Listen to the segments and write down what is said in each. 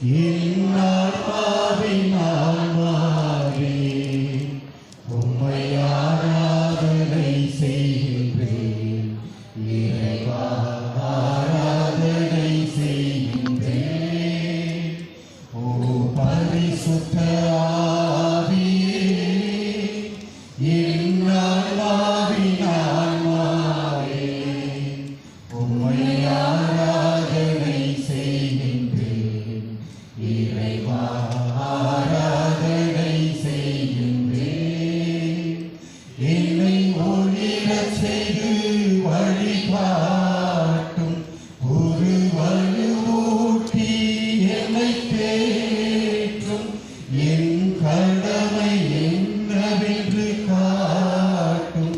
என் ஆத்மாவின் ஆன்மாவே உம்மை ஆராதனை செய்கின்றேன். இறைவா ஆராதனை செய்கின்றேன். ஓ பரிசுத்த ஆவியே என் ஆன்மாவின் ஆன்மாவே உம்மை ஆராதனை செய்கின்றேன். இறைவா ஆராதனை செய்கின்றேன். என்னை ஒளிரச் செய்து வழிகாட்டும் ஒரு வலுவூட்டி என்னை தேற்றும். என் கடமை என்னவென்று காட்டும்.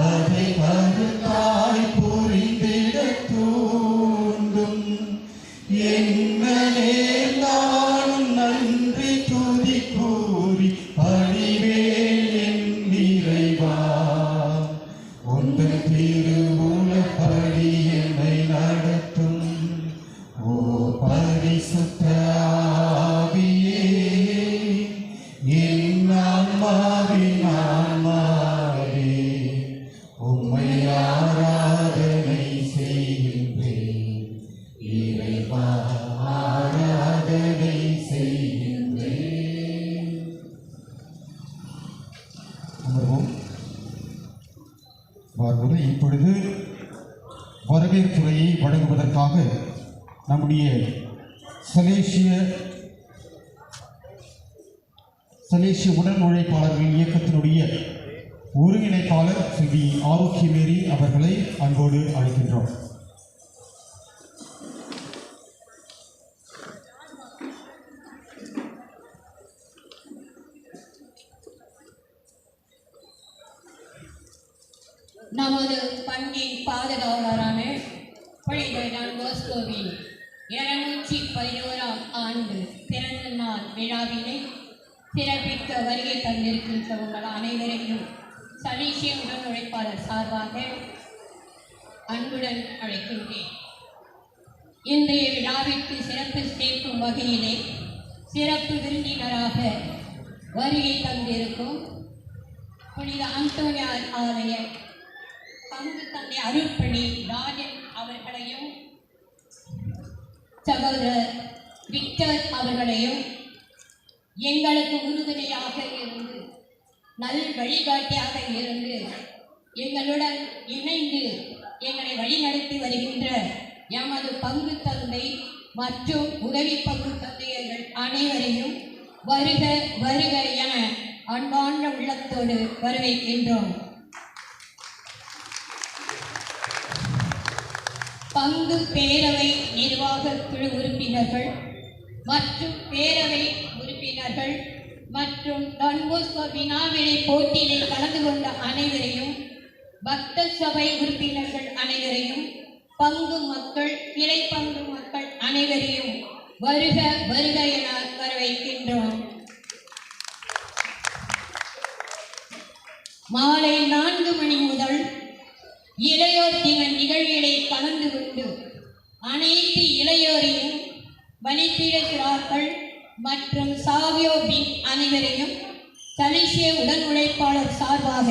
அதை கருத்தாய் புரிந்திட தூண்டும். என்னே நானும் நன்றி துதி கூறி பணிவேன் என் இறைவா. உந்தன் திருவுளப்படி என்னை நடத்தும். ஓ பரிசுத்த ஆவியே என் ஆன்மாவின் ஆன்மாவே உம்மை ஆராதனை செய்கின்றேன். இறைவா ஆராதனை செய்கின்றேன். அமர்வோம். பார்ப்பது இப்பொழுது வரவேற்புரையை வழங்குவதற்காக நம்முடைய சலேசிய உடல் உழைப்பாளர்கள் இயக்கத்தினுடைய ஒருங்கிணைப்பாளர் ஸ்ரீ ஆரோக்கியமேரி அவர்களை அன்போடு அழைக்கின்றோம். நமது பங்கின் பாதுகாவலரான புனித டான் போஸ்கோவின் 211ஆம் ஆண்டு பிறந்த நாள் விழாவினை சிறப்பிக்க வருகை தந்திருக்கின்ற உங்கள் அனைவரையும் சலேசிய உடல் உழைப்பாளர் சார்பாக அன்புடன் அழைக்கின்றேன். இன்றைய விழாவிற்கு சிறப்பு சேர்க்கும் வகையிலே சிறப்பு விருந்தினராக வருகை தந்திருக்கும் புனித அந்தோனியார் ஆலய பங்கு தந்தை அருட்பணி ராஜன் அவர்களையும் சகோதரர் விக்டர் அவர்களையும் எங்களுக்கு உறுதுணையாக இருந்து நல் வழிகாட்டியாக இருந்து எங்களுடன் இணைந்து எங்களை வழிநடத்தி வருகின்ற எமது பங்கு தந்தை மற்றும் உதவி பங்கு தந்தையர்கள் அனைவரையும் வருக வருக என அன்பான உள்ளத்தோடு வரவேற்கின்றோம். பங்கு பேரவை நிர்வாக குழு உறுப்பினர்கள் மற்றும் பேரவை உறுப்பினர்கள் மற்றும் டான் போஸ்கோ வினாவிடை போட்டியிலே கலந்து கொண்ட அனைவரையும், பக்த சபை உறுப்பினர்கள் அனைவரையும், பங்கு மக்கள், கிளை பங்கு மக்கள் அனைவரையும் வருக வருக என வரவேற்கின்றோம். மாலை 4 மணி முதல் இளையோர் தின நிகழ்வுகளை கலந்து கொண்டு அனைத்து இளையோரையும் வழிபடுகிறார்கள் மற்றும் சாவியோபின் அனைவரையும் சலேசிய உடல் உழைப்பாளர் சார்பாக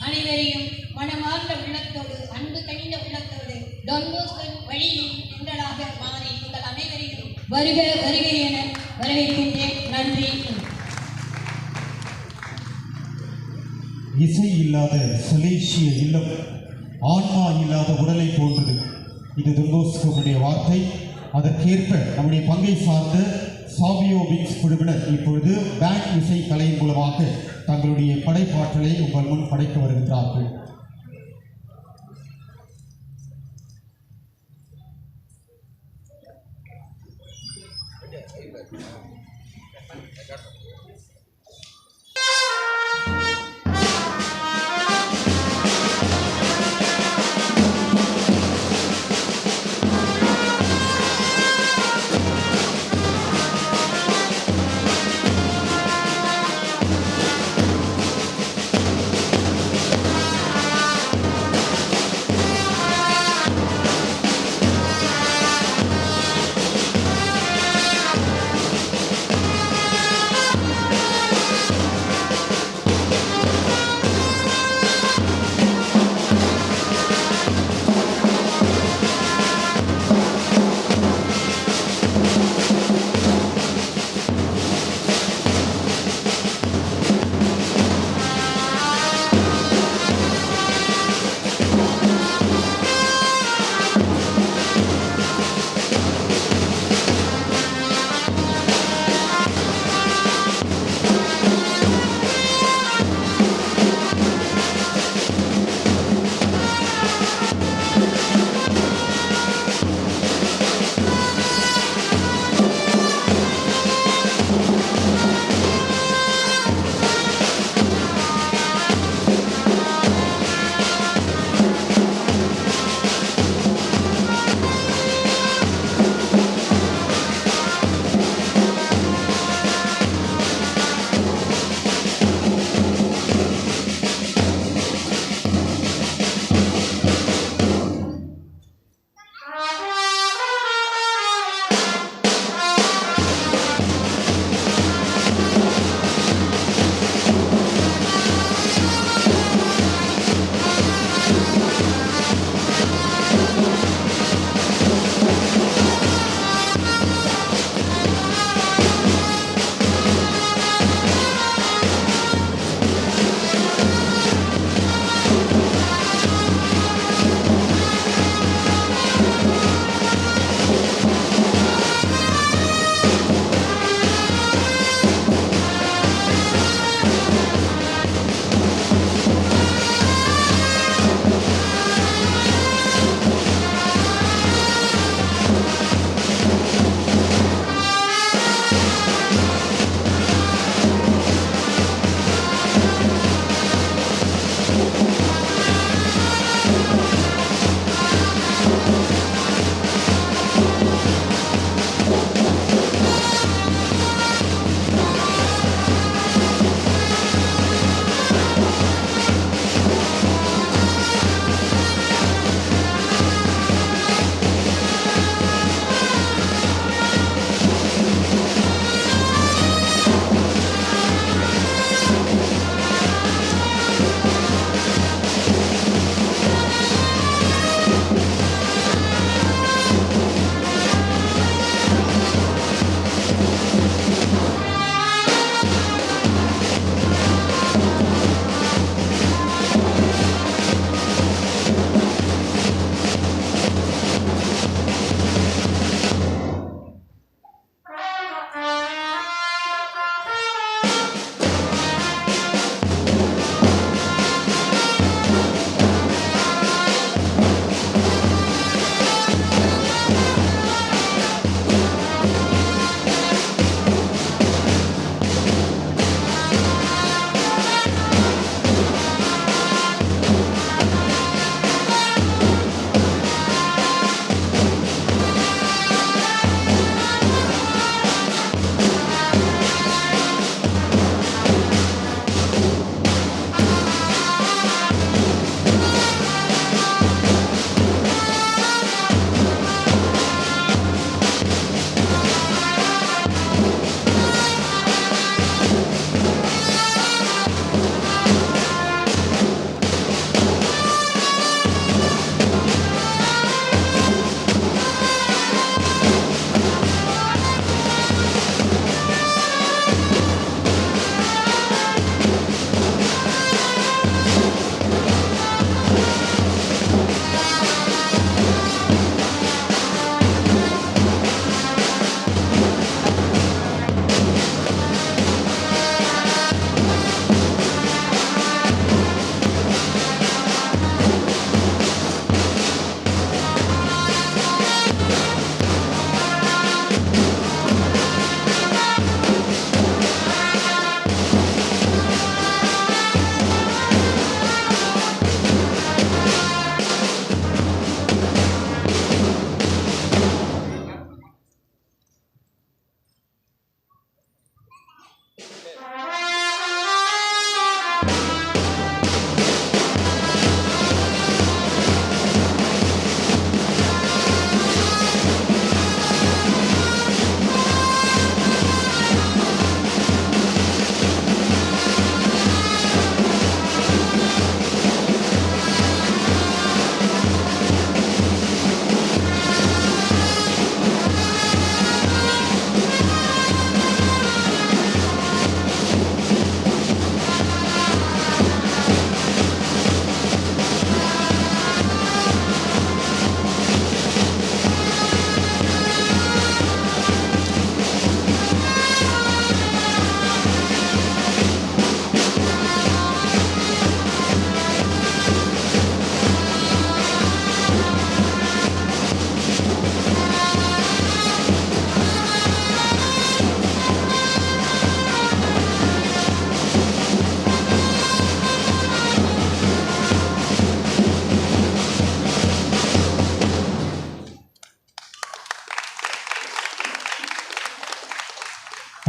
அனைவரையும் மனமார்ந்த உள்ளத்தோடு அன்பு கனிந்த உள்ளத்தோடு டான் போஸ்கோ வழியில் எங்களாக மாறி உங்கள் அனைவரையும் வருக வருக என வரவேற்கின்றேன். நன்றி. இசை இல்லாத சலேசிய இல்லம் ஆன்மா இல்லாத உடலை போன்றது. இது டான் போஸ்கோவுடைய வார்த்தை. அதற்கேற்ப நம்முடைய பங்கை சார்ந்த சாவியோபிக்ஸ் குழுவினர் இப்பொழுது பேண்ட் இசை கலையின் மூலமாக தங்களுடைய படைப்பாற்றலை உங்கள் முன் படைக்க வருகின்றார்கள்.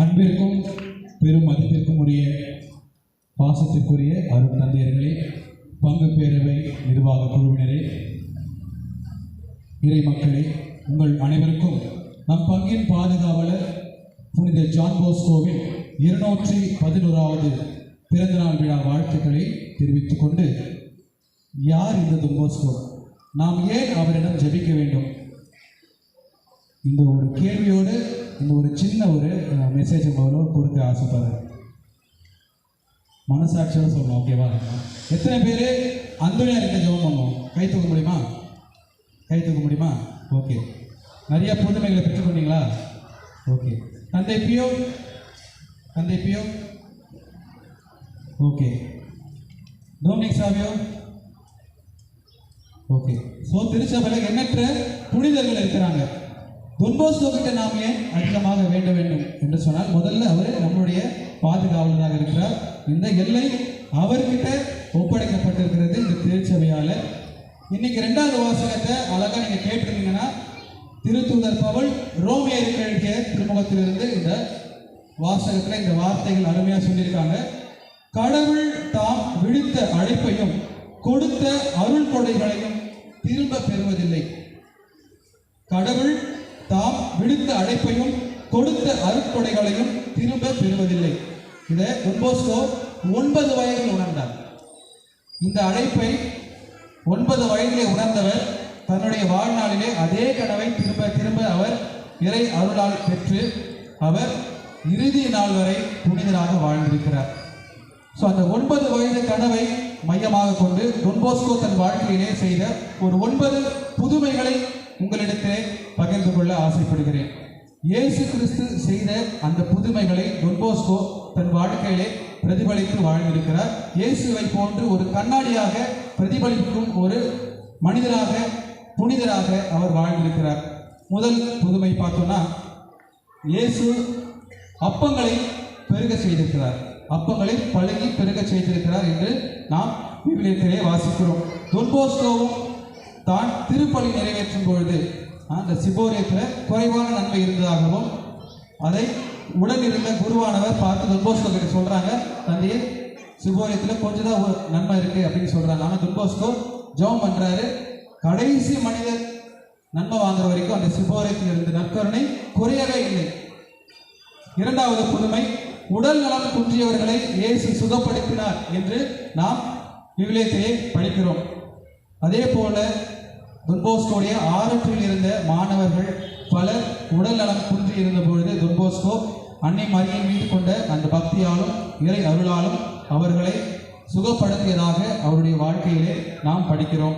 அன்பிற்கும் பெரும் மதிப்பிற்கும் உரிய பாசத்திற்குரிய அருள் தந்தையர்களே, பங்கு பேரவை நிர்வாக குழுவினரே, இறை மக்களே, உங்கள் அனைவருக்கும் நம் பங்கின் பாதுகாவலர் புனித ஜான் போஸ்கோவின் 211வது பிறந்தநாள் விழா வாழ்த்துக்களை தெரிவித்துக் கொண்டு, யார் இந்த don bosco? நாம் ஏன் அவரிடம் ஜெபிக்க வேண்டும்? இந்த ஒரு கேள்வியோடு இந்த ஒரு சின்ன ஒரு மெசேஜ் மூலம் கொடுக்க ஆசைப்படுறேன். மனசாட்சியோடு சொல்லணும், ஓகேவா? எத்தனை பேர் அந்தோனியார்கிட்ட ஜெபம் பண்ணுவோம்? கை தூக்க முடியுமா? கை தூக்க முடியுமா? ஓகே. நிறைய புதுமைகளை பெற்றுக்கொண்டீங்களா? ஓகே. தந்தை பியோ, தந்தை Pio, okay. Dominic Savio, okay. So திருச்சபையில் எண்ணற்ற புனிதர்கள் இருக்கிறாங்க. don bosco கிட்ட நாம் ஏன் அதிகமாக வேண்ட வேண்டும் என்று சொன்னால், முதல்ல அவர் நம்மளுடைய பாதுகாவலராக இருக்கிறார். இந்த எல்லை அவர்கிட்ட ஒப்படைக்கப்பட்டிருக்கிறது இந்த திருச்சபையால். இன்னைக்கு 2வது வாசகத்தை அழகாக நீங்கள் கேட்டிருந்தீங்கன்னா, திருத்தூதர் பவுல் ரோமியருக்கு எழுதிய திருமுகத்திலிருந்து இந்த வாசகத்தில் இந்த வார்த்தைகள் அருமையாக சொல்லியிருக்காங்க. கடவுள் தாம் விடுத்த அழைப்பையும் கொடுத்த அருள் கொடைகளையும் திரும்ப பெறுவதில்லை. கடவுள் தாம் விடுத்த அழைப்பையும் கொடுத்த அருட்கொடைகளையும் திரும்ப பெறுவதில்லை. இதை don bosco 9 வயதில் உணர்ந்தார். இந்த அழைப்பை 9 வயதிலே உணர்ந்தவர் தன்னுடைய வாழ்நாளிலே அதே கனவை திரும்ப திரும்ப அவர் இறை அருளால் பெற்று அவர் இறுதி நாள் வரை புனிதராக வாழ்ந்திருக்கிறார். ஸோ அந்த 9 வயது கனவை மையமாக கொண்டு don bosco தன் வாழ்க்கையிலே செய்த ஒரு 9 புதுமைகளை உங்களிடத்திலே பகிர்ந்து கொள்ள ஆசைப்படுகிறேன். இயேசு கிறிஸ்து செய்த அந்த புதுமைகளை don bosco தன் வாழ்க்கையிலே பிரதிபலித்து வாழ்ந்திருக்கிறார். இயேசுவை போன்று ஒரு கண்ணாடியாக பிரதிபலிக்கும் ஒரு மனிதராக, புனிதராக அவர் வாழ்ந்திருக்கிறார். முதல் புதுமை பார்த்தோம்னா, இயேசு அப்பங்களை பெருக செய்திருக்கிறார். அப்பங்களை பழகி பெருக செய்திருக்கிறார் என்று நாம் விவிலியத்திலே வாசிக்கிறோம். don boscoவும் தான் திருப்பலி நிறைவேற்றும் பொழுது அந்த சிபோரியத்தில் குறைவான நன்மை இருந்ததாகவும், அதை உடன் இருந்த குருவானவர் பார்த்து don bosco கிட்ட சொல்கிறாங்க, தந்தையே சிபோரியத்தில் கொஞ்சம் தான் ஒரு நன்மை இருக்குது அப்படின்னு சொல்கிறாங்க. ஆனால் don bosco ஜெபம் பண்ணுறாரு. கடைசி மனிதர் நன்மை வாங்குற வரைக்கும் அந்த சிபோரியத்தில் இருந்த நற்கருணை குறையவே இல்லை. 2வது புதுமை, உடல் நலம் குன்றியவர்களை இயேசு சுகப்படுத்தினார் என்று நாம் விவிலியத்திலே படிக்கிறோம். அதே போல don boscoவுடைய ஆரற்றில் இருந்த மாணவர்கள் பலர் உடல் நலம் குன்றி இருந்த பொழுது don bosco அன்னை மரியின் மீது கொண்ட அந்த பக்தியாலும் இறை அருளாலும் அவர்களை சுகப்படுத்தியதாக அவருடைய வாழ்க்கையிலே நாம் படிக்கிறோம்.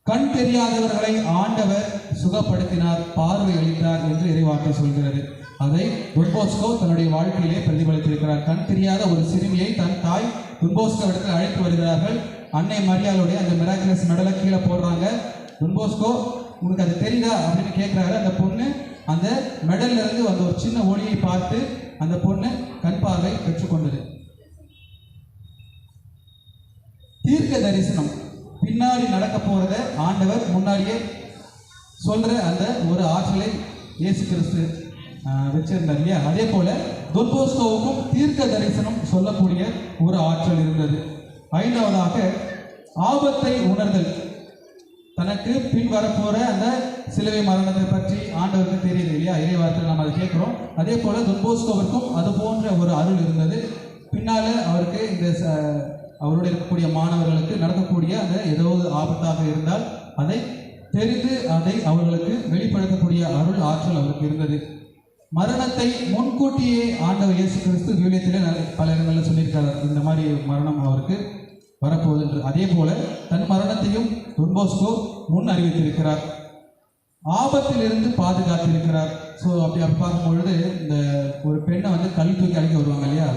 கண் தெரியாதவர்களை ஆண்டவர் சுகப்படுத்தினார், பார்வை அளித்தார் என்று இறைவார்த்தை சொல்கிறது. அதை don bosco தன்னுடைய வாழ்க்கையிலே பிரதிபலித்திருக்கிறார். கண் தெரியாத ஒரு சிறுமியை தன் தாய் don bosco இடத்தில் அழைத்து வருகிறார்கள். அன்னை மரியாளுடைய அந்த மிராக்குலஸ் மெடலை கீழே போடுறாங்க. don bosco உனக்கு அது தெரியுதா அப்படின்னு கேட்குறாரு. அந்த பொண்ணு அந்த மெடல்ல இருந்து அந்த ஒரு சின்ன ஒளியை பார்த்து அந்த பொண்ணு கண் பார்வை பெற்றுக்கொண்டது. தீர்க்க தரிசனம், பின்னாடி நடக்க போறத ஆண்டவர் முன்னாடியே சொல்ற அந்த ஒரு ஆற்றலை இயேசு கிறிஸ்து வச்சிருந்தார் இல்லையா? அதே போல don boscoவுக்கும் தீர்க்க தரிசனம் சொல்லக்கூடிய ஒரு ஆற்றல் இருந்தது. 5வதாக ஆபத்தை உணர்தல். தனக்கு பின் வரப்போற அந்த சிலுவை மரணத்தை பற்றி ஆண்டவருக்கு தெரியுது இல்லையா? இறைவார்த்தையில் நம்ம அதை கேட்குறோம். அதே போல don boscoவிற்கும் அது போன்ற ஒரு அருள் இருந்தது. பின்னால அவருக்கு இந்த அவரோடு இருக்கக்கூடிய மாணவர்களுக்கு நடக்கக்கூடிய அந்த ஏதாவது ஆபத்தாக இருந்தால் அதை தெரிந்து அதை அவர்களுக்கு வெளிப்படுத்தக்கூடிய அருள் ஆற்றல் அவருக்கு இருந்தது. மரணத்தை முன்கூட்டியே ஆண்டவர் இயேசு கிறிஸ்து விவிலியத்திலே பல இடங்களில் சொல்லியிருக்கிறார், இந்த மாதிரி மரணம் அவருக்கு வரப்போகுது என்று. அதே போல தன் மரணத்தையும் don bosco முன் அறிவித்திருக்கிறார். ஆபத்திலிருந்து பாதுகாத்திருக்கிறார். ஸோ அப்படி பார்க்கும் பொழுது இந்த ஒரு பெண்ணை வந்து கல் தூக்கி அடிக்க வருவாங்க இல்லையா?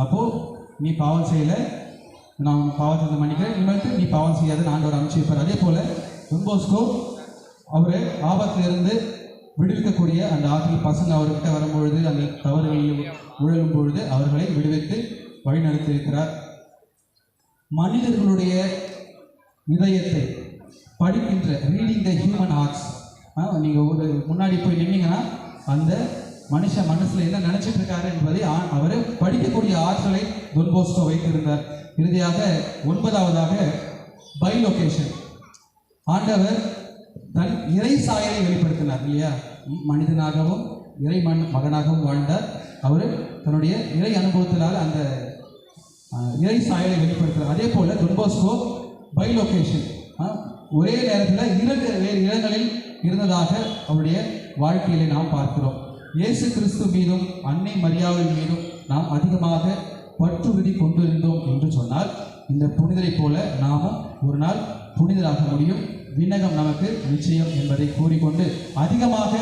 அப்போது நீ பாவம் செய்யலை, நான் பாவத்தை மன்னிக்கிறேன், இனிமேட்டு நீ பாவம் செய்யாதுன்னு ஆண்டவர் அமைச்சிருப்பார். அதே போல் don bosco அவர் ஆபத்திலிருந்து விடுவிக்கக்கூடிய அந்த ஆற்றில் பசங்க அவர்கிட்ட வரும்பொழுது அந்த தவறுகளில் உழலும் பொழுது அவர்களை விடுவித்து வழிநடத்தியிருக்கிறார். மனிதர்களுடைய இதயத்தை படிக்கின்ற ரீடிங் த ஹியூமன் ஹார்ட்ஸ். நீங்கள் ஒரு முன்னாடி போய் நின்னீங்கன்னா அந்த மனுஷன் மனசுல என்ன நினைச்சிட்டு இருக்காரு என்பதை அவர் படிக்கக்கூடிய ஆற்றலை டொன் போஸ்கோ வைத்திருந்தார். இறுதியாக 9வதாக பைலோகேஷன். ஆண்டவர் தன் இறை சாயலை வெளிப்படுத்தினார் இல்லையா? மனிதனாகவும் இறை மகனாகவும் வாழ்ந்தார். அவர் தன்னுடைய இறை அனுபவத்தினால் அந்த இறை சாயலை வெளிப்படுத்துகிறார். அதே போல டொன் போஸ்கோ பைலோகேஷன், ஒரே நேரத்தில் 2 வேறு இடங்களில் இருந்ததாக அவருடைய வாழ்க்கையிலே நாம் பார்க்கிறோம். இயேசு கிறிஸ்து மீதும் அன்னை மரியாவின் மீதும் நாம் அதிகமாக பற்றுறுதி கொண்டிருந்தோம் என்று சொன்னால் இந்த புனிதரை போல நாமும் ஒரு நாள் புனிதராக முடியும். விண்ணகம் நமக்கு நிச்சயம் என்பதை கூறிக்கொண்டு அதிகமாக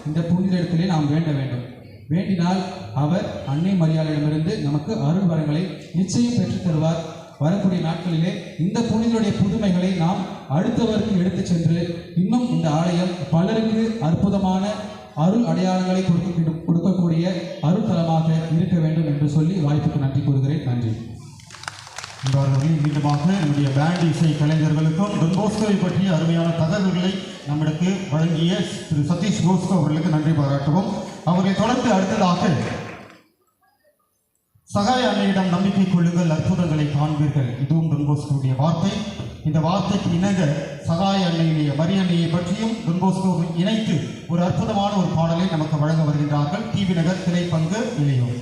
இந்த புனிதரிடத்திலே நாம் வேண்ட வேண்டும். வேண்டினால் அவர் அன்னை மரியாதையிடமிருந்து நமக்கு அருள் வரங்களை நிச்சயம் பெற்றுத் தருவார். வரக்கூடிய நாட்களிலே இந்த புனிதருடைய புதுமைகளை நாம் அடுத்தவருக்கு எடுத்து சென்று இன்னும் இந்த ஆலயம் பலருக்கு அற்புதமான அருள் அடையாளங்களை கொடுக்கக்கூடிய அருள்தலமாக இருக்க வேண்டும் என்று சொல்லி வாய்ப்புக்கு நன்றி கூறுகிறேன். நன்றி. மீண்டுமாக நம்முடைய பேண்ட் இசை கலைஞர்களுக்கும் டொன் போஸ்கோவை பற்றிய அருமையான தகவல்களை நம்மளுக்கு வழங்கிய திரு சதீஷ் போஸ்கோ அவர்களுக்கு நன்றி பாராட்டுவோம். அவரை தொடர்ந்து அடுத்ததாக சகாய அன்னையிடம் நம்பிக்கை கொள்ளுங்கள், அற்புதங்களை காண்பீர்கள். இதுவும் டொன் போஸ்கோவுடைய வார்த்தை. இந்த வார்த்தைக்கு இணங்க சகாய அன்னையுடைய மரிய அன்னையை பற்றியும் டொன் போஸ்கோவை இணைத்து ஒரு அற்புதமான ஒரு பாடலை நமக்கு வழங்க வருகின்றார்கள். டிவி நகர் திரைப்பங்கு இளையோர்.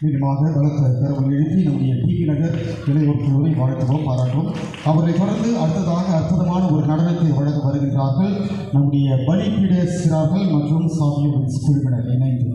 மீண்டுமாக பலத்த கரவல் எழுப்பி நம்முடைய டிவி நகர் இளையோர் குழுவை வாழ்த்துவோம், பாராட்டுவோம். அவரை தொடர்ந்து அடுத்ததாக அற்புதமான ஒரு நடனத்தை வழங்க வருகின்றார்கள் நம்முடைய பலிபீட சிறார்கள் மற்றும் சாவியோ விக்ஸ் குழுவினர் இணைந்து.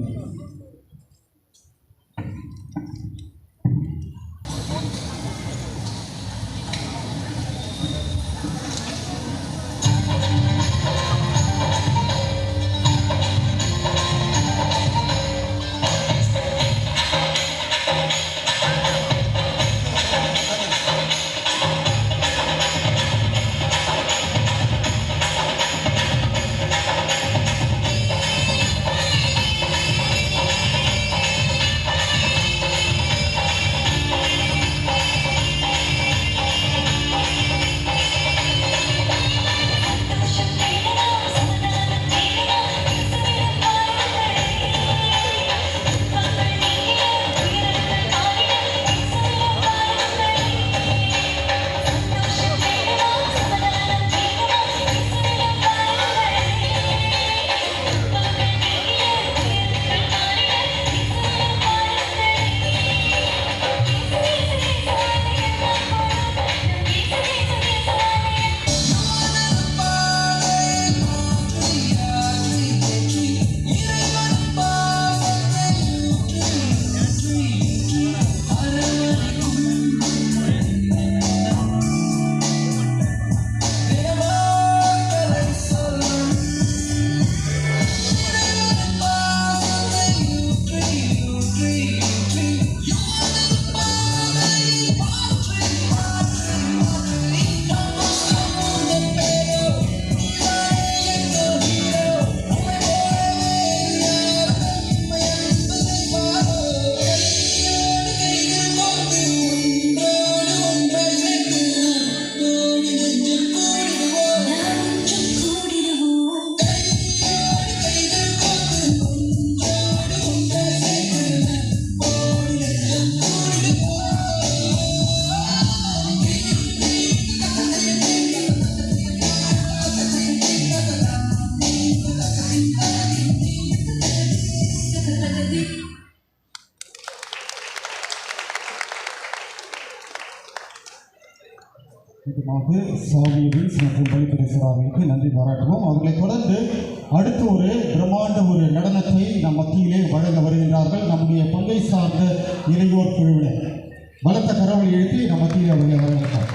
இதுமாக சாவியோ விக்ஸ் மற்றும் பலிபீட சிறார்களுக்கு நன்றி பாராட்டுவோம். அவர்களை தொடர்ந்து அடுத்து ஒரு பிரம்மாண்ட ஒரு நடனத்தை நம் மத்தியிலே வழங்க வருகின்றார்கள் நம்முடைய பங்கை சார்ந்த இளையோர் குழுவினர். பலத்த கரவொலி எழுப்பி நம்ம மத்தியில் அவர்களை வரவேற்பார்.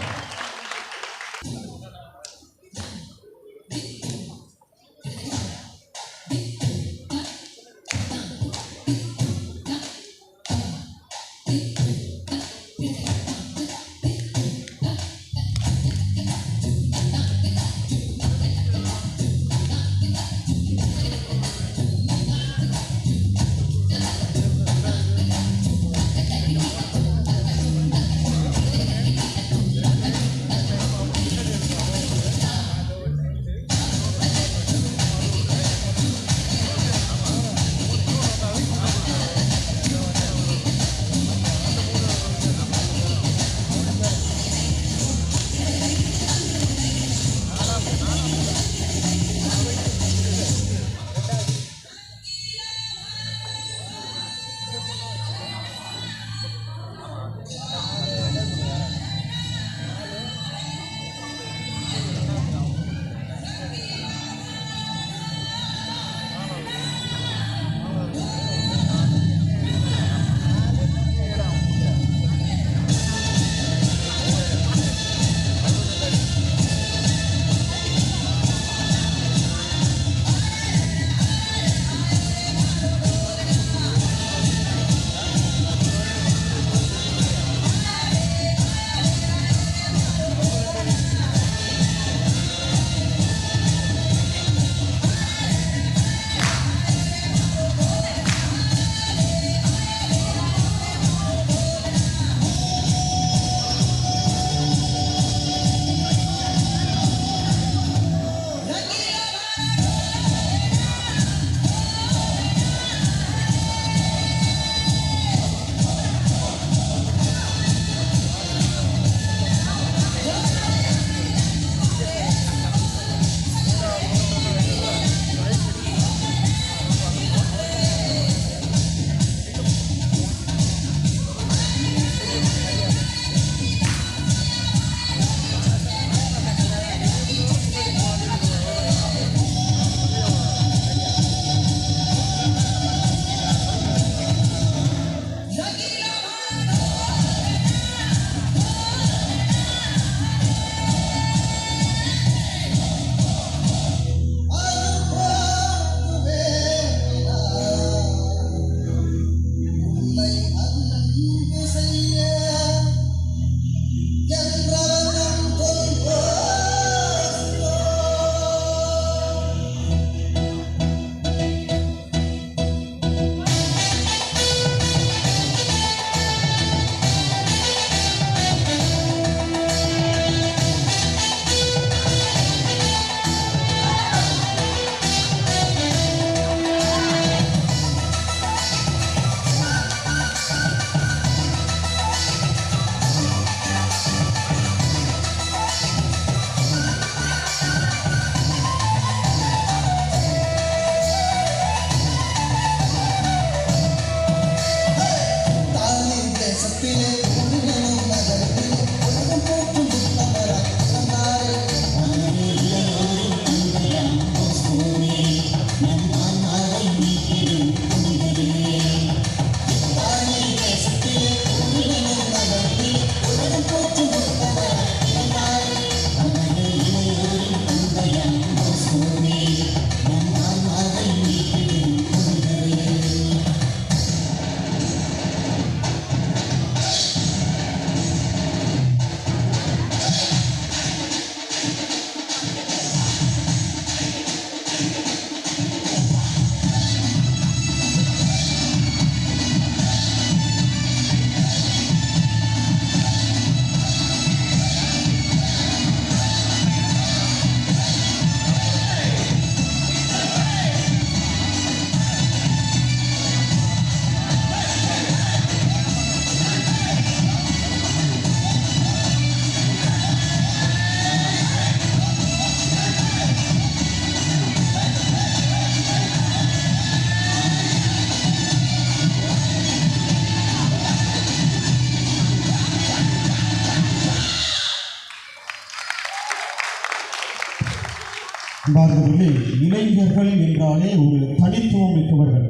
அன்பார்ந்தவர்களே, இளைஞர்கள் என்றாலே ஒரு தனித்துவம் மிக்கவர்கள்.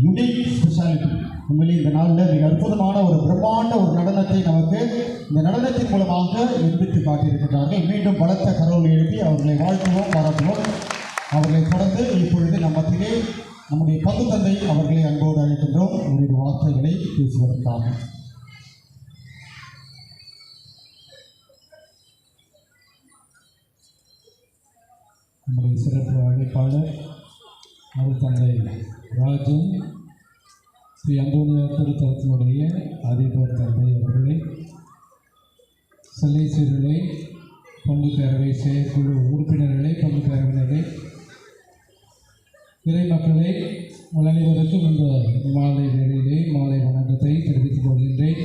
Unique speciality. உண்மையிலே இந்த நாளில் மிக அற்புதமான ஒரு பிரம்மாண்ட ஒரு நடன நடனத்தை நமக்கு இந்த நடனத்தின் மூலமாக நிரூபித்து காட்டியிருக்கிறார்கள். மீண்டும் பலத்த கரோல் எழுப்பி அவர்களை வாழ்த்துவோம், பாராட்டுவோம். அவர்களை தொடர்ந்து இப்பொழுது நம்மத்திலே நம்முடைய பங்கு தந்தை அவர்களை அன்போடு அழைக்கின்றோம் ஒரு வார்த்தைகளை பேசுவதற்காக. நம்முடைய சிறப்பு அழைப்பாளர் அருட்தந்தை ராஜன் ஸ்ரீ அந்தோனியா திருத்தலத்தினுடைய அதிபர் தந்தை அவர்களே, சல்லேசியர்களே, பங்கு பேரவை செயற்குழு உறுப்பினர்களே, பங்கு பேரவையினரே, இறை மக்களே, அனைவருக்கும் இந்த மாலை வேளையிலே மாலை வணக்கத்தை தெரிவித்துக் கொள்கின்றேன்.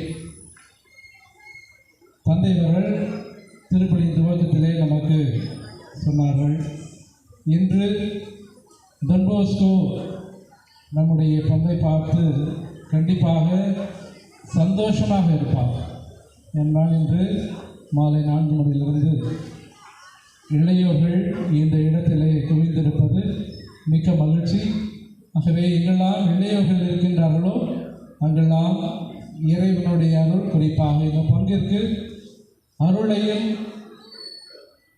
தந்தை அவர்கள் திருப்பலியின் துவக்கத்திலே நமக்கு சொன்னார்கள், இன்று டான் பாஸ்கோ நம்முடைய பங்கை பார்த்து கண்டிப்பாக சந்தோஷமாக இருப்பார். என்னால் இன்று மாலை 4 மணியிலிருந்து இளையோர்கள் இந்த இடத்திலே குவிந்திருப்பது மிக்க மகிழ்ச்சி. ஆகவே எங்கெல்லாம் இளையோர்கள் இருக்கின்றார்களோ அங்கெல்லாம் இறைவனுடைய அருள், குறிப்பாக இந்த பங்கிற்கு அருளையும்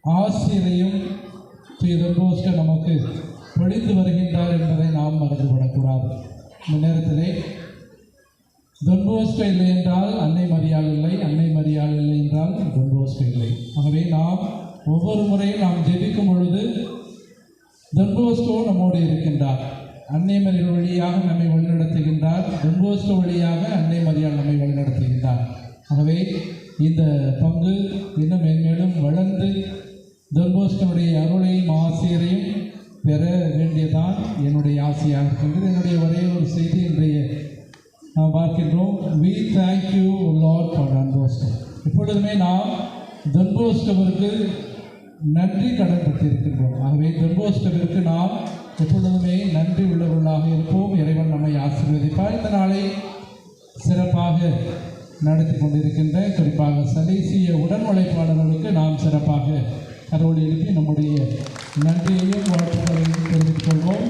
ஆசிரியரையும் ஸ்ரீ டான் பாஸ்கோ நமக்கு படித்து வருகின்றார் என்பதை நாம் மறந்துவிடக்கூடாது. இந்த நேரத்திலே டான் பாஸ்கோ இல்லை என்றால் அன்னை மரியாள் இல்லை, அன்னை மரியாள் இல்லை என்றால் டான் பாஸ்கோ இல்லை. ஆகவே நாம் ஒவ்வொரு முறையும் நாம் ஜெபிக்கும் பொழுது டான் பாஸ்கோ நம்மோடு இருக்கின்றார். அன்னை மரியாள் வழியாக நம்மை வழிநடத்துகின்றார். டான் பாஸ்கோ வழியாக அன்னை மரியாள் நம்மை வழிநடத்துகின்றார். ஆகவே இந்த பங்கு இன்னும் மென்மேலும் வளர்ந்து டான் பாஸ்கோவுடைய அருளையும் ஆசிரியரையும் பெற வேண்டியதான் என்னுடைய ஆசையாக இருக்கின்றது. என்னுடைய ஒரே ஒரு செய்தி இன்றைய நாம் பார்க்கின்றோம், we thank you Lord for Don Bosco. எப்பொழுதுமே நாம் டான் பாஸ்கோவிற்கு நன்றி கடன் பட்டிருக்கின்றோம். ஆகவே டான் பாஸ்கோவிற்கு நாம் எப்பொழுதுமே நன்றி உள்ளவர்களாக இருப்போம். இறைவன் நம்மை ஆசீர்வதிப்பார். இந்த நாளை சிறப்பாக நடத்தி கொண்டிருக்கின்ற குறிப்பாக சலேசிய உடன் உழைப்பாளர்களுக்கு நாம் சிறப்பாக கரோல் எழுப்பி நம்முடைய நன்றியையும் வாழ்த்துக்களையும் தெரிவித்துக் கொள்வோம்.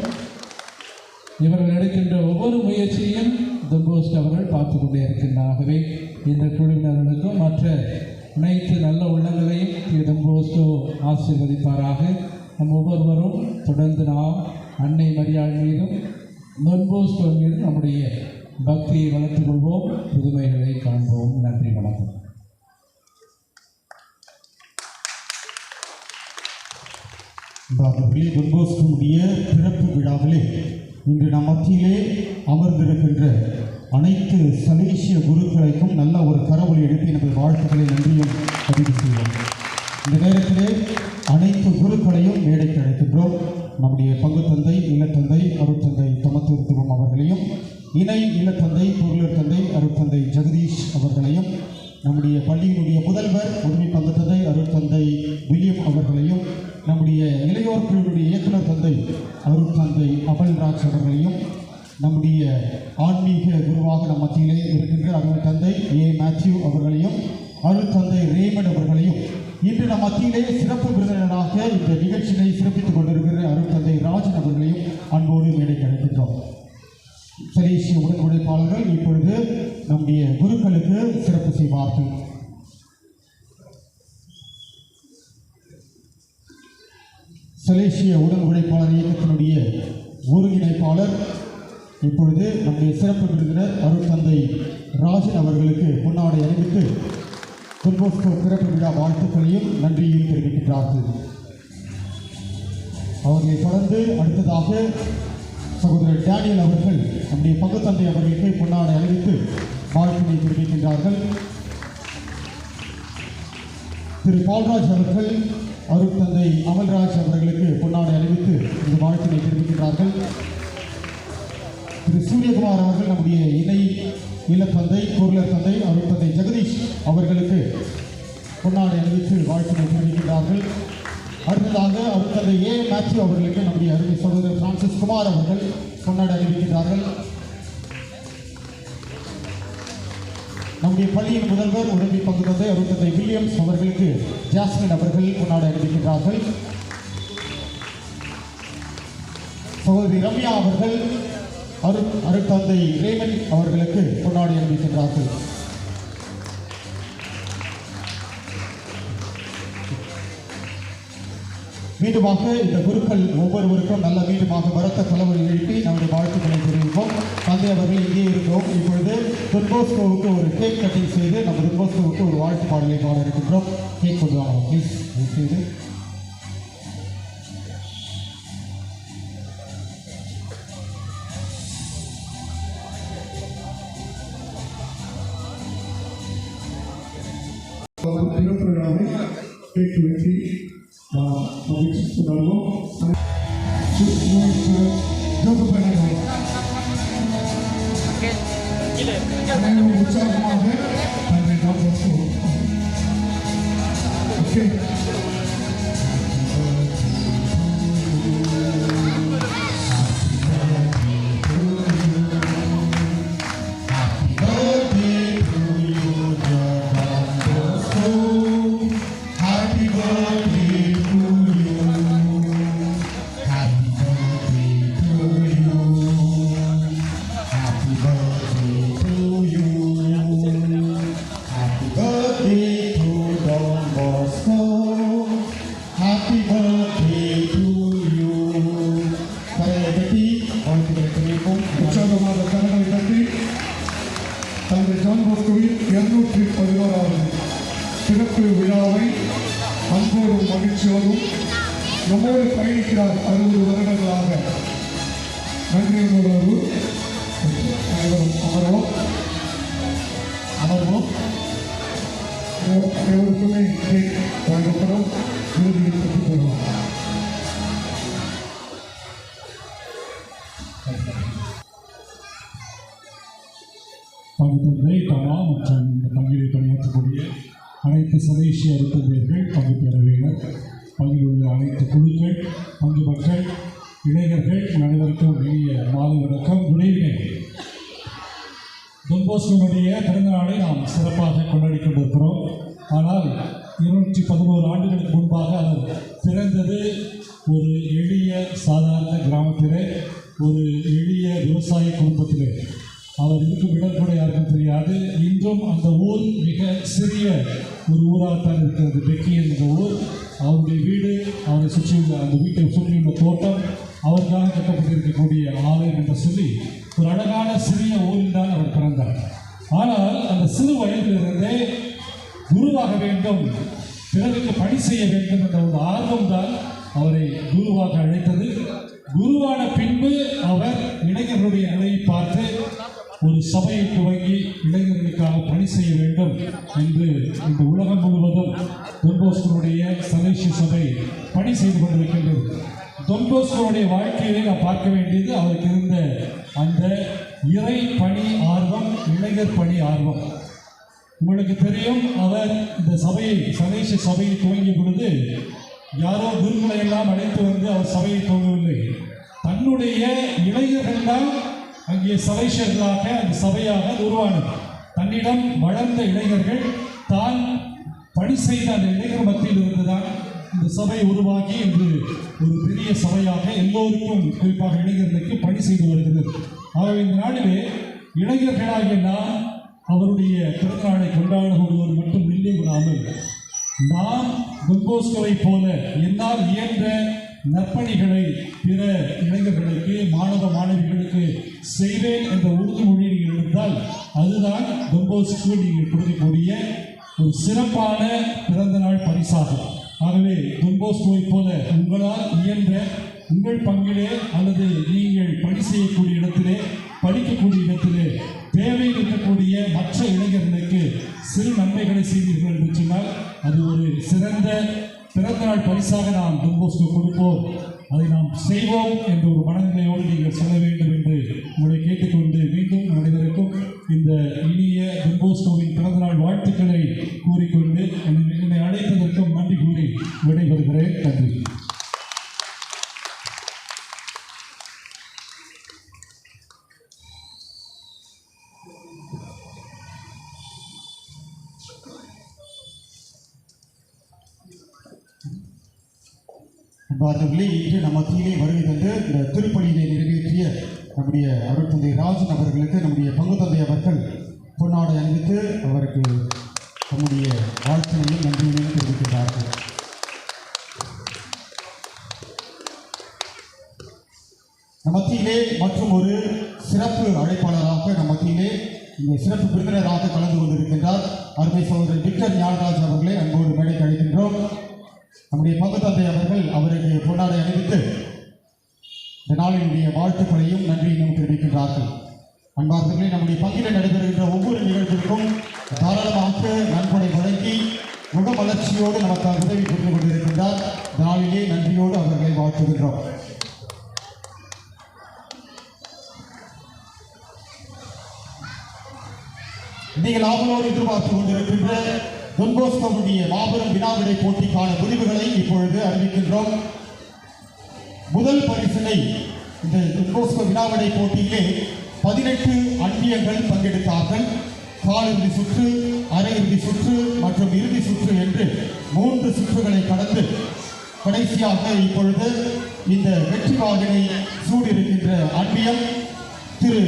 இவர்கள் எடுக்கின்ற ஒவ்வொரு முயற்சியையும் டான் பாஸ்கோ அவர்கள் பார்த்து கொண்டே இருக்கின்றார். ஆகவே இந்த குழுவினர்களுக்கும் மற்ற அனைத்து நல்ல உள்ளங்களையும் டான் பாஸ்கோ ஆசீர்வதிப்பாராக. நம் ஒவ்வொருவரும் தொடர்ந்து நாம் அன்னை மரியாள் மீதும் டான் பாஸ்கோ மீதும் நம்முடைய பக்தியை வளர்த்துக் கொள்வோம், புதுமைகளை காண்போம். நன்றி, வணக்கம். டான் பாஸ்கோவுடைய பிறப்பு விழாவிலே இன்று நம் மத்தியிலே அமர்ந்திருக்கின்ற அனைத்து சலேசிய குருக்களுக்கும் நல்ல ஒரு கரவொலி எழுப்பி நமது வாழ்த்துக்களை நன்றியும் பதிவு செய்வோம். இந்த நேரத்திலே அனைத்து குருக்களையும் மேடைக்கு அழைக்கின்றோம். நம்முடைய பங்கு தந்தை இல்லத்தந்தை அருட்தந்தை தமத்துவம் அவர்களையும், இணை இல்லத்தந்தை பொருளர் தந்தை அருட்தந்தை ஜெகதீஷ் அவர்களையும், நம்முடைய பள்ளியினுடைய முதல்வர் உரிமை பங்கு தந்தை அருட்தந்தை வில்லியம் அவர்களையும், நம்முடைய இளையோர் குழுவுடைய இயக்குனர் தந்தை அருட்தந்தை அபல்ராஜ் அவர்களையும், நம்முடைய ஆன்மீக குருவாக நம் மத்தியிலே இருக்கின்ற அருள் தந்தை ஏ மேத்யூ அவர்களையும், அருட்தந்தை ரேமண்ட் அவர்களையும், இன்று நம் மத்தியிலே சிறப்பு விருந்தினராக இந்த நிகழ்ச்சியை சிறப்பித்துக் கொண்டிருக்கிற அருட்தந்தை ராஜன் அவர்களையும் அன்போடு மேடைக்கு அழைக்கின்றோம். சலேசிய உடன் உழைப்பாளர்கள் இப்பொழுது நம்முடைய குருக்களுக்கு சிறப்பு செய்வார்கள். சலேசிய உடன் உழைப்பாளர் இயக்கத்தினுடைய ஒருங்கிணைப்பாளர் இப்பொழுது நம்முடைய சிறப்பு விருந்தினர் அருட்தந்தை ராஜன் அவர்களுக்கு பொன்னாடை அணிவித்து டான் பாஸ்கோ பிறப்பு விழா வாழ்த்துக்களையும் நன்றியையும் தெரிவிக்கின்றார்கள். அவர்களை தொடர்ந்து அடுத்ததாக சகோதரர் டேனியல் அவர்கள் நம்முடைய பங்கு தந்தை அவர்களுக்கு பொன்னாடை அணிவித்து வாழ்த்தினை தெரிவிக்கின்றார்கள். திரு பால்ராஜ் அவர்கள் அருட்தந்தை அமல்ராஜ் அவர்களுக்கு பொன்னாடை அணிவித்து இந்த வாழ்த்தினை தெரிவிக்கின்றார்கள். திரு சூரியகுமார் அவர்கள் நம்முடைய இணை இல்லத்தந்தை பொருளர் தந்தை அருட்தந்தை ஜெகதீஷ் அவர்களுக்கு பொன்னாடை அணிவித்து வாழ்த்தினை தெரிவிக்கின்றார்கள். அடுத்ததாக அருட்தந்தை ஏ மேத்யூ அவர்களுக்கு நம்முடைய அருமை சகோதரர் பிரான்சிஸ் குமார் அவர்கள் பொன்னாடை அணிவிக்கின்றார்கள். நம்முடைய பள்ளியின் முதல்வர் உதவி பங்கு தந்தை அருட்தந்தை வில்லியம்ஸ் அவர்களுக்கு ஜாஸ்மின் அவர்கள் பொன்னாடை அணிவிக்கின்றார்கள். சகோதரி ரம்யா அவர்கள் அருட்தந்தை ரேமன் அவர்களுக்கு பொன்னாடை அணிவிக்கின்றார்கள். மீண்டுமாக இந்த குருக்கள் ஒவ்வொருவருக்கும் நல்ல மீண்டுமாக பரத்த தலைவலி எழுப்பி நம்முடைய வாழ்த்துக்களை தெரிவிப்போம். தந்தை அவர்கள் இங்கே இருக்கிறோம். இப்பொழுது துன்போஸ்கோவுக்கு ஒரு கேக் கட்டிங் செய்து நம்ம துன்போஸ்கோவுக்கு ஒரு வாழ்த்து பாடலை பாட இருக்கின்றோம். கேக் கொண்டு வாங்க ப்ளீஸ் செய்து. திறப்புவிழாவை கேட்டு வெட்டி கொண்டாடுவோம். உற்சாகமாக உற்சாகமாக கரங்களை தட்டி தந்தை ஜான் போஸ்கோவின் 211வது சிறப்பு விழாவை அன்போடும் மகிழ்ச்சியோடும் நம்மோடு பயணிக்கிறார் 60 வருடங்களாக. நன்றியோடு அனைவரும் அமர்வோம். அனைவருக்குமே கேக் வழங்கப்படும். இறுதியில் பெற்றுக் கொள்வோம். பங்குத்தந்தை தமா மற்றும் இந்த பங்கிலே பணியாற்றக்கூடிய அனைத்து சதேசிய அருத்தந்தையர்கள், பங்கு பேரவையினர், பங்கில் உள்ள அனைத்து குழுக்கள், பங்கு மக்கள், இளைஞர்கள் அனைவருக்கும் இனிய மாலை வணக்கம். குட் தொன்போஸ்கோவுடைய பிறந்த நாளை நாம் சிறப்பாக கொண்டாடி கொண்டிருக்கிறோம். ஆனால் 211 ஆண்டுகளுக்கு முன்பாக அவர் பிறந்தது ஒரு எளிய சாதாரண கிராமத்திலே, ஒரு எளிய விவசாய குடும்பத்திலே. அவர் இருக்கும் இடம் கூட யாருக்கும் தெரியாது. இன்றும் அந்த ஊர் மிக சிறிய ஒரு ஊராகத்தான் இருக்கிறது. பெக்கி என்ற ஊர். அவருடைய வீடு, அவரை சுற்றியுள்ள அந்த வீட்டை சுற்றியுள்ள தோட்டம், அவருக்காக கட்டப்பட்டிருக்கக்கூடிய ஆலயம் என்று சொல்லி ஒரு அழகான சிறிய ஊரில் தான் அவர் பிறந்தார். ஆனால் அந்த சிறு வயதிலிருந்தே குருவாக வேண்டும், பிறருக்கு பணி செய்ய வேண்டும் என்ற ஒரு ஆர்வம் தான் அவரை குருவாக அழைத்தது. குருவான பின்பு அவர் இளைஞர்களுடைய நிலையை பார்த்து ஒரு சபையை துவங்கி இளைஞர்களுக்காக பணி செய்ய வேண்டும் என்று இந்த உலகம் முழுவதும் தொன்போஸ்கோவுடைய சலேசிய சபை பணி செய்து கொண்டிருக்கின்றது. தொன்போஸ்கோவுடைய வாழ்க்கையிலே நாம் பார்க்க வேண்டியது அவருக்கு இருந்த அந்த இறை பணி ஆர்வம், இளைஞர் பணி ஆர்வம். உங்களுக்கு தெரியும், அவர் இந்த சபையை சலேசிய சபையை துவங்கிய பொழுது யாரோ குருக்களை எல்லாம் அழைத்து வந்து அவர் சபையை துவங்கவில்லை. தன்னுடைய இளைஞர்கள் தான் அங்கே சலேசியர்களாக அந்த சபையாக உருவானது. தன்னிடம் வளர்ந்த இளைஞர்கள் தான் பணி செய்த அந்த இளைஞர் மத்தியில் இருந்துதான் இந்த சபை உருவாகி இன்று ஒரு பெரிய சபையாக எல்லோருக்கும், குறிப்பாக இளைஞர்களுக்கு பணி செய்து வருகிறது. ஆகவே இந்த நாளிலே இளைஞர்களாகிய நாம் அவருடைய பிறந்தநாளை கொண்டாடுவது மட்டும் நின்று விடாமல் நாம் தொன்போஸ்கோவை போல என்னால் இயன்ற நற்பணிகளை பிற இளைஞர்களுக்கு, மாணவ மாணவிகளுக்கு செய்வேன் என்ற உறுதிமொழியை நீங்கள் எடுத்தால் அதுதான் தொன்போஸ்கோ நீங்கள் கொடுக்கக்கூடிய ஒரு சிறப்பான பிறந்த நாள் பரிசாகும். ஆகவே தொன்போஸ்கோவை போல உங்களால் இயன்ற உங்கள் பங்கிலே அல்லது நீங்கள் பணி செய்யக்கூடிய இடத்திலே, படிக்கக்கூடிய இடத்திலே தேவையில் இருக்கக்கூடிய மற்ற இளைஞர்களுக்கு சிறு நன்மைகளை செய்தீர்கள் என்று சொன்னால் அது ஒரு சிறந்த பிறந்தநாள் பரிசாக நாம் தொன்போஸ்கோ கொடுப்போம். அதை நாம் செய்வோம் என்ற ஒரு மனநிலையோடு நீங்கள் சொல்ல வேண்டும் என்று உங்களை கேட்டுக்கொண்டு மீண்டும் அனைவருக்கும் இந்த இனிய தொன்போஸ்கோவின் பிறந்தநாள் வாழ்த்துக்களை கூறிக்கொண்டு என்னை அழைத்ததற்கும் நன்றி கூறி விடைபெறுகிறேன். நன்றி. அன்பார்ந்தவர்களே, இன்று நம் மத்தியிலே வருகை தந்து இந்த திருப்பணியை நிறைவேற்றிய நம்முடைய அருட்தந்தை ராஜன் அவர்களுக்கு நம்முடைய பங்கு தந்தை அவர்கள் பொன்னாடை அணிவித்து அவருக்கு நம்முடைய வாழ்த்தினையும் நன்றியினையும் தெரிவிக்கிறார்கள். மத்தியிலே மற்றும் ஒரு சிறப்பு அழைப்பாளராக நம் மத்தியிலே இந்த சிறப்பு விருந்தினராக கலந்து கொண்டிருக்கின்றார் அருமை சகோதரர் விக்டர் ஞானராஜ் அவர்களை அன்போடு மேடைக்கு அழைக்கின்றோம். நம்முடைய பங்கு தந்தை அவர்கள் அவருக்கு பொன்னாடை அணிவித்து இந்த நாளினுடைய வாழ்த்துக்களையும் நன்றியையும் தெரிவிக்கின்றார்கள். அன்பார்ந்தவர்களே, நம்முடைய பங்கில் நடைபெறுகின்ற ஒவ்வொரு நிகழ்விற்கும் தாராளமாக நன்கொடை வழங்கி முகமலர்ச்சியோடு நமக்காக உதவி புரிந்து கொண்டிருக்கின்றார். நாளிலே நன்றியோடு அவர்களை வாழ்த்துகின்றோம். நீங்கள் ஆவலோடு எதிர்பார்த்து கொண்டிருக்கின்ற டொன் போஸ்கோவுடைய மாபெரும் வினாவிடை போட்டிக்கான முடிவுகளை இப்பொழுது அறிவிக்கின்றோம். முதல் பரிசினை இந்த டொன் போஸ்கோ வினாவிடை போட்டியிலே 18 அன்பியங்கள் பங்கெடுத்தார்கள். காலிறுதி சுற்று, அரையிறுதி சுற்று மற்றும் இறுதி சுற்று என்று 3 சுற்றுகளை கடந்து கடைசியாக இப்பொழுது இந்த வெற்றி வாகினை சூடியிருக்கின்ற அன்பியம் திரு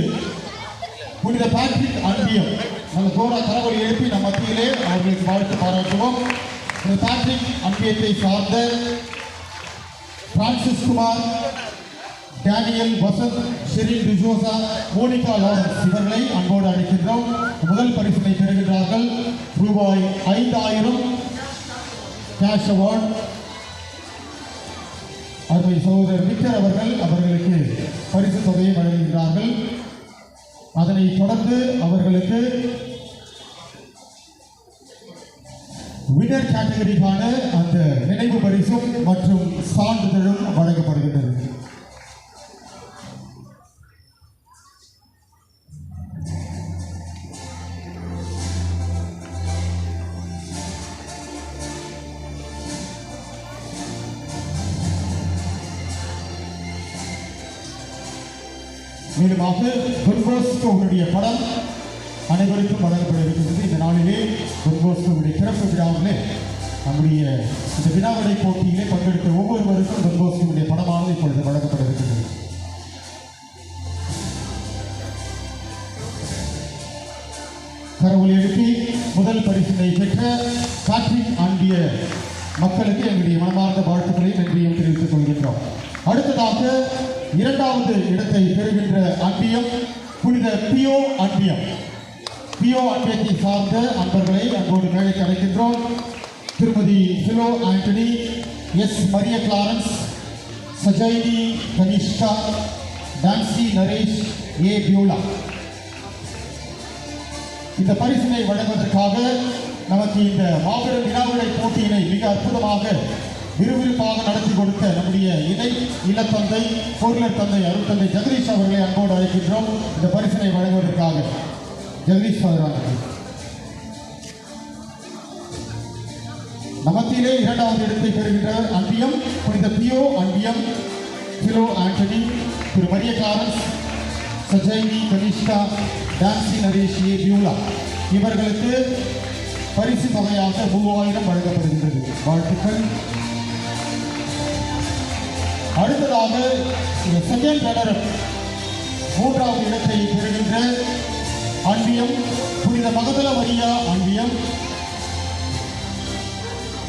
புனித பேட்ரிக் அன்பியம். நல்ல கோரா தரவழி எழுப்பி நம் மத்தியிலே அவர்களுக்கு வாழ்த்து பாராட்டுவோம். பேட்ரிக் அன்பியத்தை சார்ந்த Francis Kumar, Daniel Vasanth, Sherin D'Souza, Monica Lawrence இவர்களை அன்போடு அழைக்கின்றோம். முதல் பரிசினை பெறுகின்றார்கள். ரூபாய் 5000 கேஷ் அவார்ட். அருமை சகோதரர் விக்டர் அவர்கள் அவர்களுக்கு பரிசு தொகையை வழங்குகின்றார்கள். அதனை தொடர்ந்து அவர்களுக்கு வினர் கேட்டகரிக்கான அந்த நினைவு பரிசும் மற்றும் சான்றிதழும் வழங்கப்படுகின்றது. மேலுமாக டொன் போஸ்கோவுடைய படம் அனைவருக்கும் வழங்கப்பட இருக்கின்றது. இந்த நாளிலே டொன் போஸ்கோவுடைய சிறப்பு விழாவிலே நம்முடைய இந்த வினாவிடை போட்டியிலே பங்கெடுத்த ஒவ்வொருவருக்கும் டொன் போஸ்கோவுடைய படமானது இப்பொழுது வழங்கப்பட இருக்கின்றது. கரவொலி எழுப்பி முதல் பரிசினை பெற்ற பேட்ரிக் அன்பிய மக்களுக்கு எங்களுடைய மனமார்ந்த வாழ்த்துக்களை நன்றியும் தெரிவித்துக் கொள்கின்றோம். அடுத்ததாக இரண்டாவது இடத்தை பெறுகின்ற அன்பியம் புனித பியோ அன்பியம். பியோ அன்பியத்தை சார்ந்த அன்பர்களை அன்போடு மேடைக்கு அழைக்கின்றோம். திருமதி பிலோ ஆண்டனி, எஸ் மரிய கிளாரன்ஸ், சஜைனி கனிஷ்கா, டான்சி நரேஷ், ஏ பியூலா. இந்த பரிசினை வழங்குவதற்காக நமக்கு இந்த மாபெரும் வினாவிடை போட்டியினை மிக அற்புதமாக விறுவிறுப்பாக நடத்தி கொடுத்த நம்முடைய இணை இளத்தந்தை பொருளர் தந்தை அருட்தந்தை ஜெகதீஷ் அவர்களை அன்போடு அழைக்கின்றோம். இந்த பரிசினை வழங்குவதற்காக ஜெகதீஷ் அவர்கள் நமத்திலே இரண்டாவது இடத்தை பெறுகின்ற அன்பியம் புனித Pio அன்பியம் below Antony, Thiru Maria Clarence, Sajini Kanishka, Dancy Naresh, A Beulah இவர்களுக்கு பரிசு தொகையாக 3000 வழங்கப்படுகின்றது. வாழ்த்துக்கள். அடுத்ததாக செகண்ட் ரன்னர் மூன்றாவது இடத்தை பெறுகின்ற அன்பியம் புனித மகதல மரியா அன்பியம்.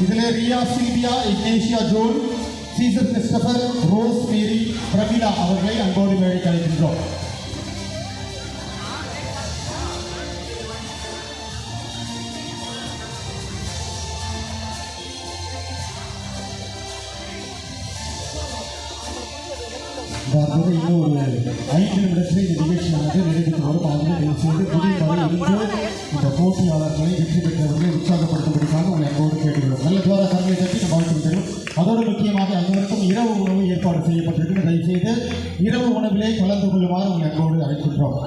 இதிலே ரியா சில்வியா, இக்னேஷியா ஜோன், சீசர் கிறிஸ்டபர், ரோஸ் மேரி, பிரமிளா அவர்களை அன்போடு மேடைக்கு அழைக்கின்றோம். இன்னும் ஒரு 5 நிமிடத்தில் இந்த நிகழ்ச்சியானது நிறைவுக்கு வரும். ஆகவே செய்து புதிய இன்று இந்த போட்டியாளர்களை வெற்றி பெற்றவர்களை உற்சாகப்படுத்தும்படிக்காக உங்களை அன்போடு கேட்டுக்கிறோம். நல்ல துவார கரங்களை தட்டி நம்ம வாழ்த்துக்கிறோம். அதோடு முக்கியமாக அனைவருக்கும் இரவு உணவு ஏற்பாடு செய்யப்பட்டிருக்கிறது. தயவுசெய்து இரவு உணவிலே கலந்து கொள்ளுமாறு உங்களை அன்போடு அழைக்கின்றோம்.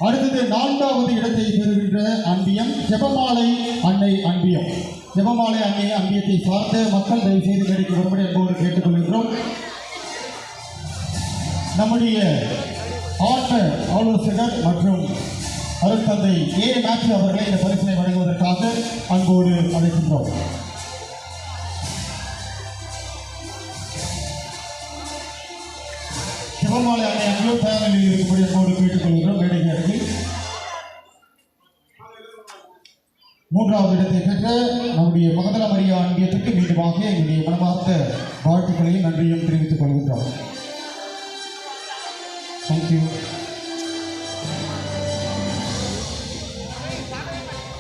அடுத்தது 4வது இடத்தை பெறுகின்ற அன்பியம் ஜெபமாலை அன்னை அன்பியம். ஜெபமாலை அன்னை அன்பியத்தை சார்ந்த மக்கள் தயவுசெய்து கிடைக்க வரும்படி அன்போடு கேட்டுக்கொள்கின்றோம். நம்முடைய ஆட்ட ஆலோசகர் மற்றும் அருட்தந்தை ஏ மேத்யூ அவர்களை இந்த பரிசினை வழங்குவதற்காக அன்போடு அழைக்கின்றோம். ஜெபமாலை அன்னை அன்பு பேனலில் இருக்கும்படி அன்போடு கேட்டுக்கொள்கிறோம். மேடைக்கு அருகில் 3வது இடத்தை பெற்ற நம்முடைய மகதல மரியா அன்பியத்துக்கு மீண்டுமாக எங்களுடைய மனமார்ந்த வாழ்த்துக்களையும் நன்றியும் தெரிவித்துக் கொள்கின்றோம். தேங்க்யூ.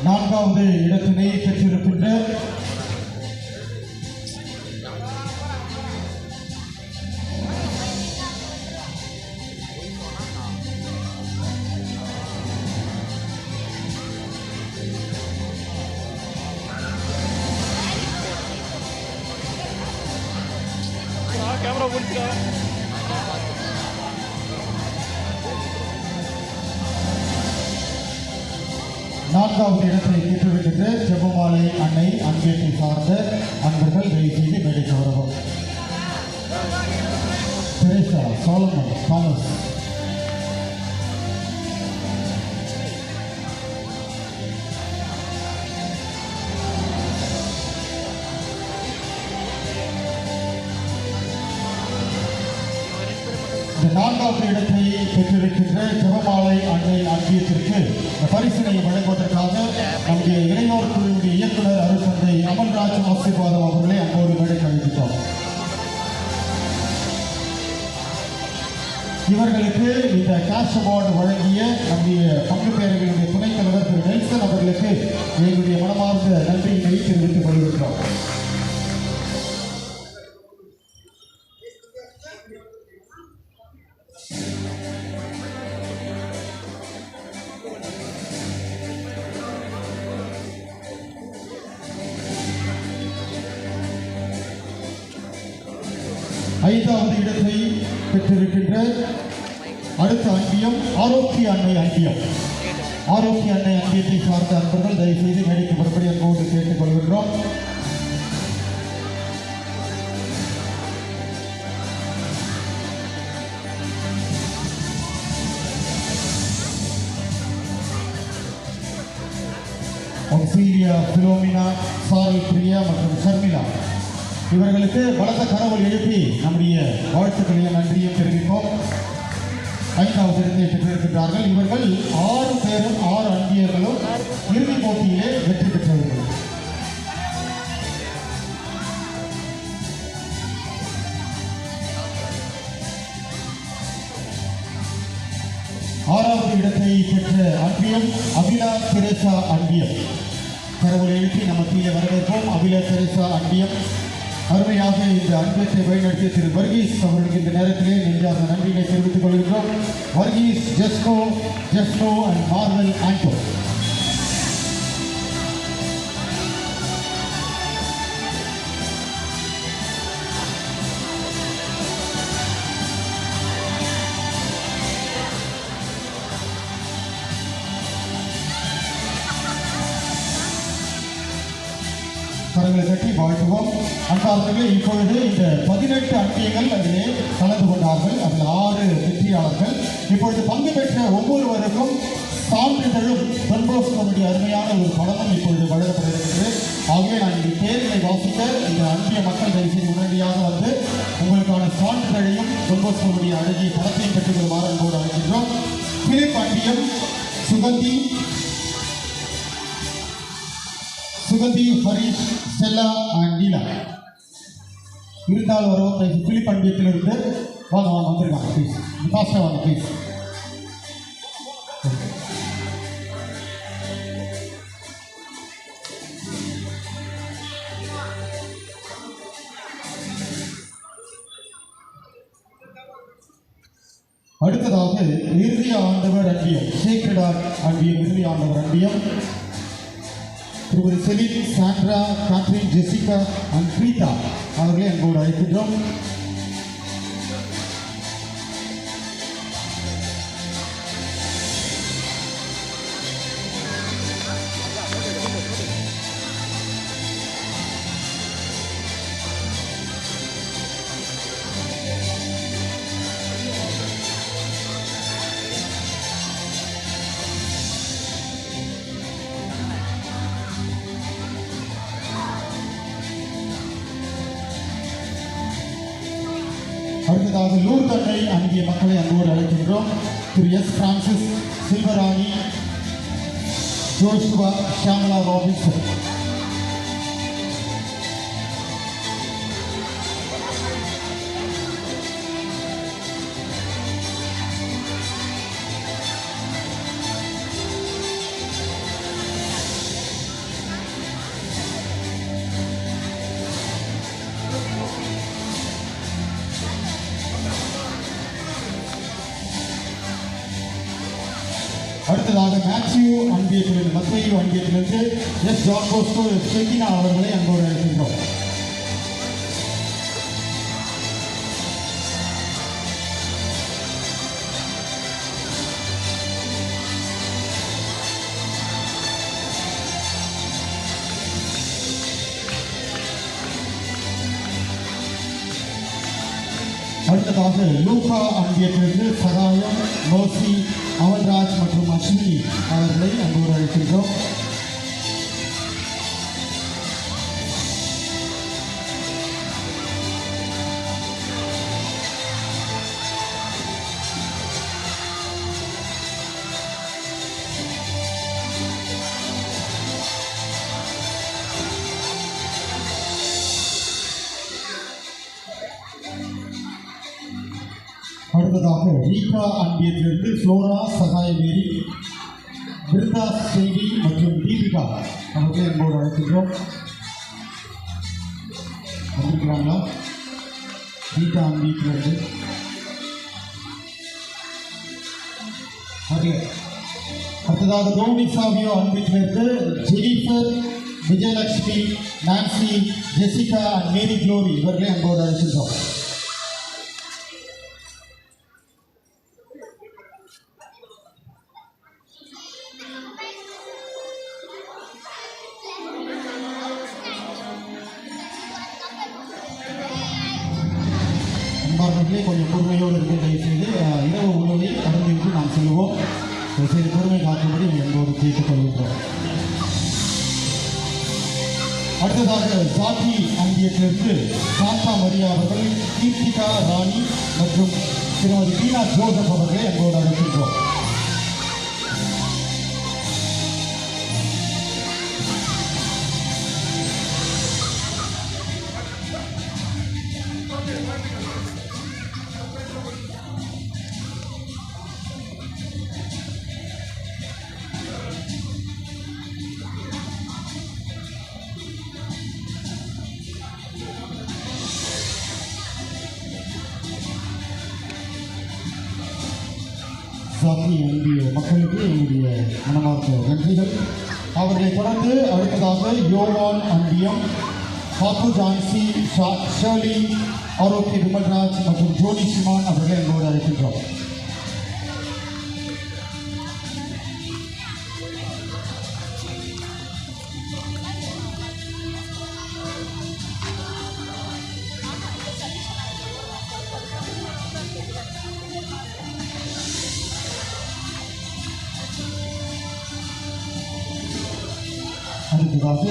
நான்காவது இடத்தினை பெற்றிருக்கின்ற நான்காவது இடத்தை பெற்றிருக்கின்ற ஜெபமாலை அன்னை அன்பியத்தை சார்ந்த அன்பர்கள் தயவுசெய்து மேடைக்கு வரவும். Teresa Solomon Thomas. இந்த நான்காவது இடத்தை பெற்றிருக்கின்ற ஜெபமாலை அன்னை அன்பியத்திற்கு இந்த பரிசினை வழங்குவதற்காக நம்முடைய இளையோர் குழுவுடைய இயக்குனர் அருட்தந்தை அமல்ராஜ் ஆசீர்வாதம் அவர்களை அன்போடு மேடைக்கு அழைக்கின்றோம். இவர்களுக்கு இந்த கேஷ் அவார்டு வழங்கிய நம்முடைய பங்கு பேரவையுடைய துணைத் தலைவர் திரு நெல்சன் அவர்களுக்கு எங்களுடைய மனமார்ந்த நன்றியினை தெரிவித்துக் கொள்கின்றோம். ஐந்தாவது இடத்தை பெற்றிருக்கின்ற அடுத்த அன்பியம் ஆரோக்கிய அன்னை அன்பியம். ஆரோக்கிய அன்னை அன்பியத்தை சார்ந்த அன்பர்கள் தயவுசெய்து மேடைக்கு வரும்படி அன்போடு கேட்டுக் கொள்கின்றோம். ஒன்சீலியா, பிலோமினா, சாரல் பிரியா மற்றும் ஷர்மிளா இவர்களுக்கு பலத்த கரவல் எழுப்பி நம்முடைய வாழ்த்துக்களையும் நன்றியும் தெரிவிப்போம். ஐந்தாவது இடத்தை பெற்றிருக்கின்றார்கள். இவர்கள் 6 பேரும் 6 அன்பியர்களும் இறுதிப் போட்டியிலே வெற்றி பெற்றவர்கள். ஆறாவது இடத்தை பெற்ற அன்பியம் அபிலா தெரேசா அன்பியம். கரவல் எழுப்பி நம்ம கீழே வரவேற்போம். அபிலா தெரேசா அன்பியம் அருமையாக இந்த அன்பத்தை வழிநடத்திய திரு வர்கீஸ் அவர்களுக்கு இந்த நேரத்திலே நெஞ்சார்ந்த நன்றிகளை தெரிவித்துக் கொள்கின்றோம். வர்கீஸ், ஜெஸ்கோ அண்ட் மார்வல் ஆண்டோ. கரங்களை கட்டி வாழ்த்துவோம். அன்பார்ந்தவர்களே, இப்பொழுது இந்த 18 அன்பியங்கள் அதிலே கலந்து கொண்டார்கள். அதில் 6 வெற்றியாளர்கள். இப்பொழுது பங்கு பெற்ற ஒவ்வொருவருக்கும் சான்றிதழும் தொன்போஸ்கோனுடைய அருமையான ஒரு படமும் இப்பொழுது வழங்கப்பட்டிருக்கிறது. ஆகவே நான் இந்த பேர்களை வாசிக்க இந்த அன்பிய மக்கள் தயவுசெய்து உடனடியாக வந்து உங்களுக்கான சான்றிதழையும் தொன்போஸ்கோனுடைய அழகிய படத்தையும் பெற்றுக் கொள்ளுமாறு அன்போடு அழைக்கின்றோம். பிலிப் அன்பியம், சுகந்தி, ஹரிஷ், ஸ்டெல்லா அண்ட் நீலா. இருந்தால் வரவும் பிலிப் அன்பியத்திலிருந்து வாங்க வந்துருக்காங்க. ப்ளீஸ் ஃபாஸ்ட்டாக வாங்க ப்ளீஸ். அடுத்ததாக இறுதி ஆண்டவர் அன்பியம், சேக்ரெட் அன்பியம், இறுதி ஆண்டவர் அன்பியம் திருமதி செலின், சாண்ட்ரா, காத்ரின், ஜெசிகா அண்ட் பிரீதா அவர்களை அன்போடு அழைக்கின்றோம். அடுத்ததாக லூர்து அன்னை அன்பிய மக்களை அன்போடு அழைக்கின்றோம். திரு எஸ் பிரான்சிஸ், செல்வராணி, ஜோஷுவா, ஷாமலா ராபின்சன். அடுத்ததாக மத்தேயு அன்பியத்திலிருந்து எஸ் ஜான் போஸ்கோ செக்கினா அவர்களை அன்போடு அழைக்கின்றோம். அடுத்ததாக லூகா அன்பியத்திலிருந்து சகாயம், மோசி, அமல்ராஜ் மற்றும் அஸ்வினி அவர்களை அன்போடு அழைக்கின்றோம். அடுத்ததாக ரீகா அன்பியத்திலிருந்து ஃப்ளோரா, சகாயமேரி, பிருந்தா செல்வி மற்றும் தீபிகா அவர்களை அன்போடு அழைக்கின்றோம். வந்திருக்கிறாங்களா? ரீகா அன்பியத்திலிருந்து அடுத்ததாக தோனி சாவியோ அன்பியத்திலிருந்து ஜெனிஃபர், விஜயலட்சுமி, நான்சி, ஜெசிகா, மேரி குளோரி இவர்களை அன்போடு அழைக்கின்றோம். அன்பார்ந்தவர்களே, கொஞ்சம் பொறுமையோடு இருக்க தயவுசெய்து இரவு உணவை கடந்துவிட்டு நாம் செல்வோம். தயவுசெய்து பொறுமை காக்கும்படி என்போடு கேட்டுக்கொள்கின்றோம். அடுத்ததாக சாத்தி அன்பியத்திலிருந்து சாந்தா மரியா அவர்கள், கீர்த்திகா ராணி மற்றும் திருமதி பீனா ஜோசப் அவர்களை என்போடு அழைக்கின்றோம். சாத்தி அன்பிய மக்களுக்கு என்னுடைய மனமார்ந்த நன்றிகள். அவர்களை தொடர்ந்து அடுத்ததாக யோவான் அன்பியம், பாப்பு ஜான்சி, ஷர்லி, ஆரோக்கிய விமல்ராஜ் மற்றும் ஜோனி சிமான் அவர்களை என்னோடு அழைக்கின்றோம். அடுத்ததாக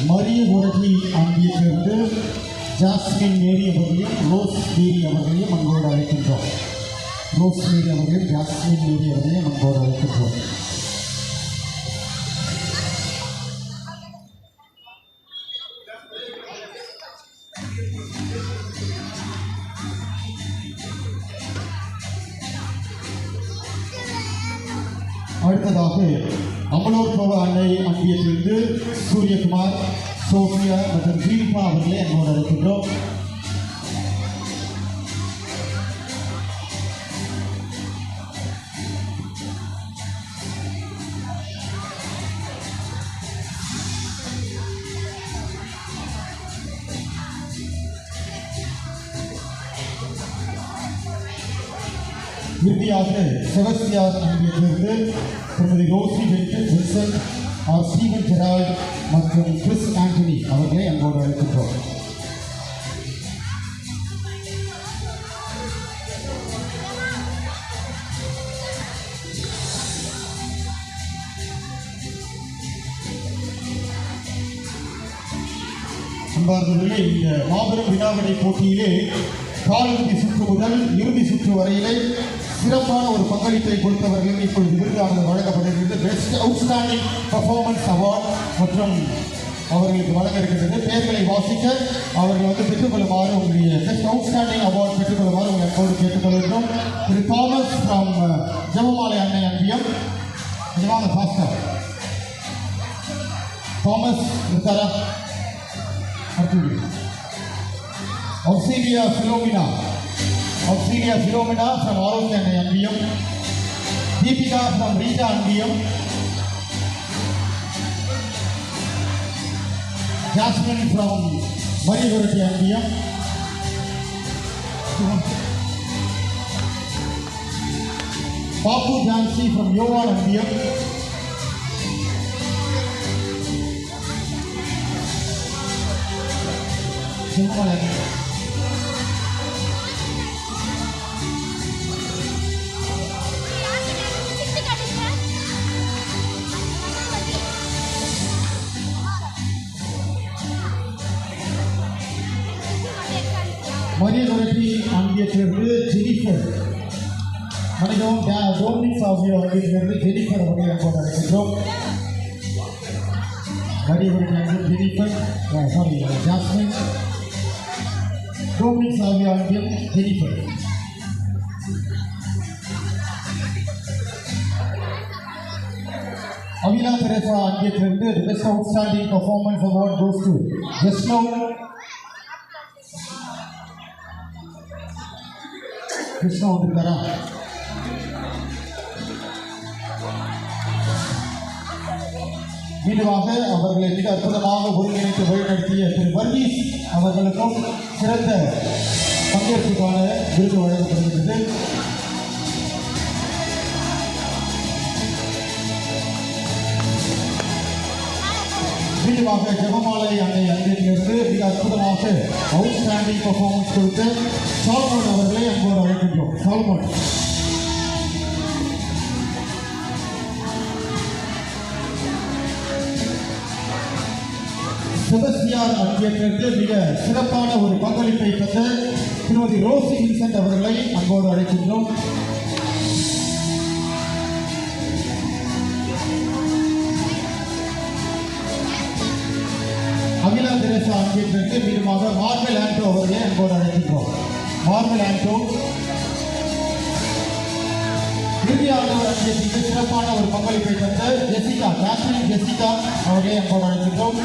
மரிய உரகி அன்பியத்திலிருந்து ஜாஸ்மின் மேரி அவர்களையும் ரோஸ் மேரி அவர்களையும் அன்போடு அழைக்கின்றோம். ரோஸ் மேரி அவர்களையும் ஜாஸ்மின் மேரி அவர்களையும் அன்போடு அழைக்கின்றோம். அடுத்ததாக அமலோற்பவ அன்னை அன்பியத்திலிருந்து சூரியகுமார், சோஃபியா மற்றும் தீபிகா அவர்களை அன்போடு அழைக்கின்றோம். இறுதியாக செபஸ்தியார் அன்பியத்திலிருந்து திருமதி ரோசி வில்சன், ஸ்டீவன் ஜெரால்ட் மற்றும் கிறிஸ் ஆண்டனி அவர்களை அன்போடு அழைக்கின்றோம். அன்பார்ந்தவர்களே, இந்த மாபெரும் வினாவிடை போட்டியிலே காலிறுதி சுற்று முதல் இறுதி சுற்று வரையிலே சிறப்பான ஒரு பங்களிப்பை கொடுத்தவர்கள் இப்பொழுது விருதானது வழங்கப்படுகிறது. பெஸ்ட் அவுட்ஸ்டாண்டிங் பர்ஃபார்மன்ஸ் அவார்ட் மற்றும் அவர்களுக்கு வழங்க இருக்கின்றது. பெயர்களை வாசிக்க அவர்கள் பெற்றுக்கொள்ளுமாறு, உங்களுடைய பெஸ்ட் அவுட்ஸ்டாண்டிங் அவார்ட் பெற்றுக்கொள்ளுமாறு உங்கள் எப்போது கேட்டுக்கொள்கின்றோம். திரு தாமஸ் ஃப்ரம் ஜெபமாலை அன்னை அன்பியம், நிஜமாக பாஸ்டர் தாமஸ் இருக்காரா? Auxilia Philomena from ஆரோக்கிய அன்னை அன்பியம், Deepika from Rita Andiam, Jasmine from Marigurati Andiam, Papu Jansi from Yoval Andiam, Marigurati Andiyathirundu Jennifer, Manigam Dominic Savio Andiyathirundu Jennifer அவர்களை அன்போடு அழைக்கின்றோம். Marigurati Andiam Jennifer, Jasmine, Dominic Savio Andiam Jennifer. Avila Teresa Andiyathirundu the best outstanding performance award goes to just now. Krishna வந்திருக்காரா? மீண்டுமாக அவர்களை மிக அற்புதமாக ஒருங்கிணைத்து வழிநடத்திய திரு வர்கீஸ் அவர்களுக்கும் சிறந்த பங்கேற்புக்கான விருது வழங்கப்படுகிறது. மீண்டுமாக ஜெபமாலை அன்னையிலிருந்து மிக அற்புதமாக அவுட்ஸ்டாண்டிங் பர்ஃபார்மன்ஸ் கொடுத்த சால்மோன் அவர்களை அன்போடு அழைக்கின்றோம். சால்மோன். செபஸ்டியான் அன்பியத்திற்கு மிக சிறப்பான ஒரு பங்களிப்பை தந்த திருமதி ரோசி வின்சென்ட் அவர்களை அன்போடு அழைக்கின்றோம். அகிலா தெரேசா அன்பியத்திற்கு மீண்டுமாக மார்வெல் ஆண்டோ அவர்களை அன்போடு அழைக்கின்றோம். மார்வெல் ஆண்டோ இறுதி ஆண்டவர் அன்பியத்திற்கு சிறப்பான ஒரு பங்களிப்பை தந்த ஜெசிகா, ஜாஸ்மின் ஜெசிகா அவர்களை அன்போடு அழைக்கின்றோம்.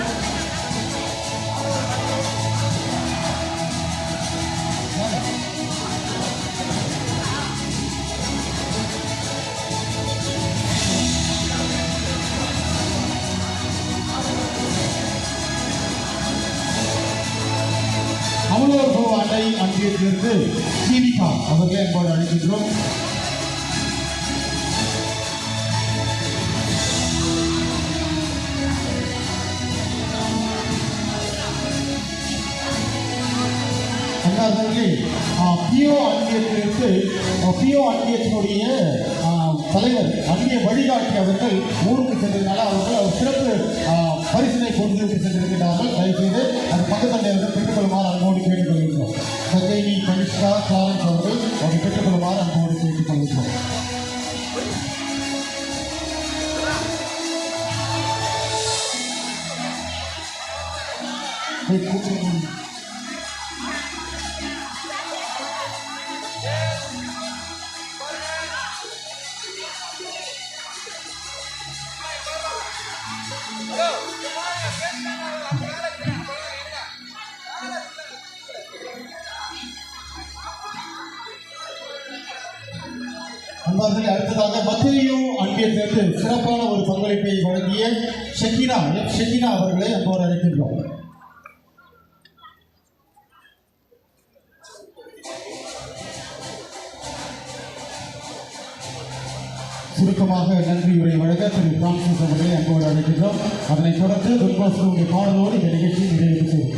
அமலோர்போ அண்டை அன்பியத்திலிருந்து ஜீவிகா அவர்களை அன்போடு அழைக்கின்றோம். பியோ அன்பியத்திலிருந்து பியோ அன்பியத்தினுடைய தலைவர் அன்பிய வழிகாட்டி அவர்கள் ஊருக்கு சென்றதுனால அவர்கள் சிறப்பு பரிசினை கொண்டு சென்றிருக்கிறார்கள். தயவுசெய்து அது பக்கத்தண்டை அவர்கள் பெற்றுக்கொள்ளுமாறு அன்போடு கேட்டுக்கொள்கின்றோம். சஜைனி கனிஷ்கா கிளாரன்ஸ் அவர்கள் அதை பெற்றுக்கொள்ளுமாறு அன்போடு கேட்டுக்கொள்கின்றோம். அன்பார்களே, அடுத்ததாக பத்திரியோ அன்பியத்திற்கு சிறப்பான ஒரு பங்களிப்பை வழங்கிய ஷெகினா அவர்களை அன்போடு அழைக்கின்றோம். சுருக்கமாக நன்றியுரை வழங்க திரு பிரான்சிஸ் அவர்களை அன்போடு அழைக்கின்றோம். அதனைத் தொடர்ந்து துர்பாசுடைய பாடலோடு இந்த நிகழ்ச்சி நிறைவு செய்யும்.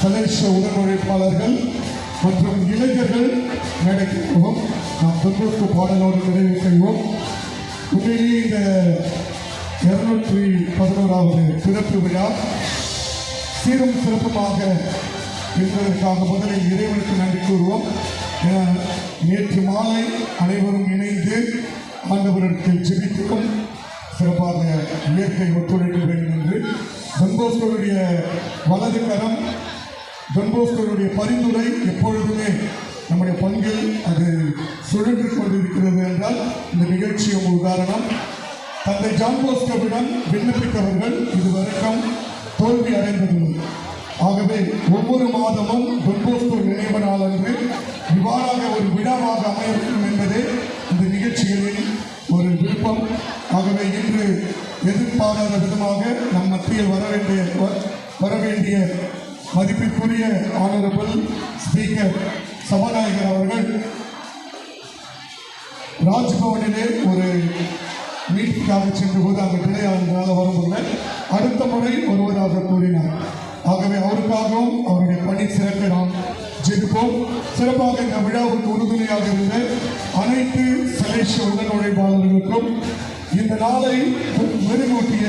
சலேஷ உடன் உழைப்பாளர்கள் மற்றும் இளைஞர்கள் மேடைக்கும் நாம் தொண்ணூற்று பாடலோடு நிறைவு செய்வோம். உண்மையிலேயே இந்த 211வது பிறப்பு விழா சீரும் சிறப்புமாக இருந்ததற்காக முதலில் இறைவனுக்கு நன்றி கூறுவோம். நேற்று மாலை அனைவரும் இணைந்து ஆண்டவரிடத்தில் ஜெபித்தும் சிறப்பாக இயற்கை ஒத்துழைக்க வேண்டும் என்று டொன்போஸ்கோவுடைய வலது கரம், டொன்போஸ்கோவுடைய பரிந்துரை எப்பொழுதுமே நம்முடைய பங்கில் அது சுழன்று கொண்டிருக்கிறது என்றால் இந்த நிகழ்ச்சி ஒரு உதாரணம். தந்தை ஜான் போஸ்கோவிடம் விண்ணப்பித்தவர்கள் இதுவரைக்கும் தோல்வி அடைந்ததில்லை. ஆகவே ஒவ்வொரு மாதமும் டொன்போஸ்கோ நினைவு நாள் அன்று இவ்வாறாக ஒரு விழாவாக அமைய வேண்டும் என்பதே இந்த நிகழ்ச்சிகளின் ஒரு விருப்பம். ஆகவே இன்று எதிர்பாராத விதமாக நம் மத்தியில் வர வேண்டிய மதிப்பிற்குரிய ஆனரபிள் ஸ்பீக்கர் சபாநாயகர் அவர்கள் ராஜ்பவனிலே ஒரு மீட்டிங்காக சென்ற போது அங்கு நிலையாளர்களால் வரவில்லை. அடுத்த முறை வருவதாக கூறினார். ஆகவே அவருக்காகவும் அவருடைய பணி சிறக்க நாம் ஜெயிப்போம். சிறப்பாக இந்த விழாவுக்கு உறுதுணையாக இருந்த அனைத்து செலேசிய உடன் உழைப்பாளர்களுக்கும் இந்த நாளை மெருகூட்டிய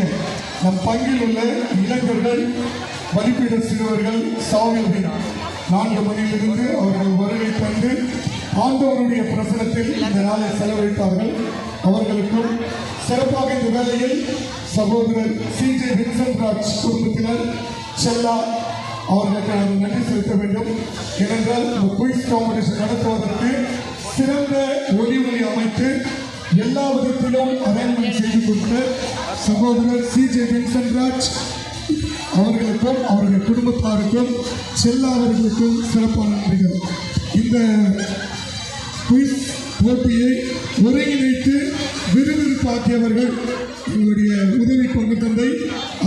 நம் பங்கில் உள்ள இளைஞர்கள், மதிப்பீடு சிறுவர்கள், சாவியர்கள் 4 மணியிலிருந்து அவர்கள் வருகை தந்து ஆண்டவருடைய பிரசனத்தில் இந்த நாளை செலவழித்தார்கள். அவர்களுக்கும் சிறப்பாக இந்த வேளையில் சகோதரர் CJ வின்சென்ட் ராஜ் குடும்பத்தினர் செல்லா அவர்களுக்கு நாம் நன்றி செலுத்த வேண்டும். ஏனென்றால் இந்த குயிஸ் காம்படிஷன் நடத்துவதற்கு சிறந்த ஒலி அமைத்து எல்லா விதத்திலும் அரேஞ்ச்மெண்ட் செய்து கொடுத்த சகோதரர் CJ வின்சென்ட் ராஜ் அவர்களுக்கும் அவருடைய குடும்பத்தாருக்கும் செல்லா அவர்களுக்கும் சிறப்பான நன்றிகள். இந்த குயிஸ் போட்டியை ஒருங்கிணைத்து விறுவிறுப்பாக்கியவர்கள் எங்களுடைய உதவி பங்கு தந்தை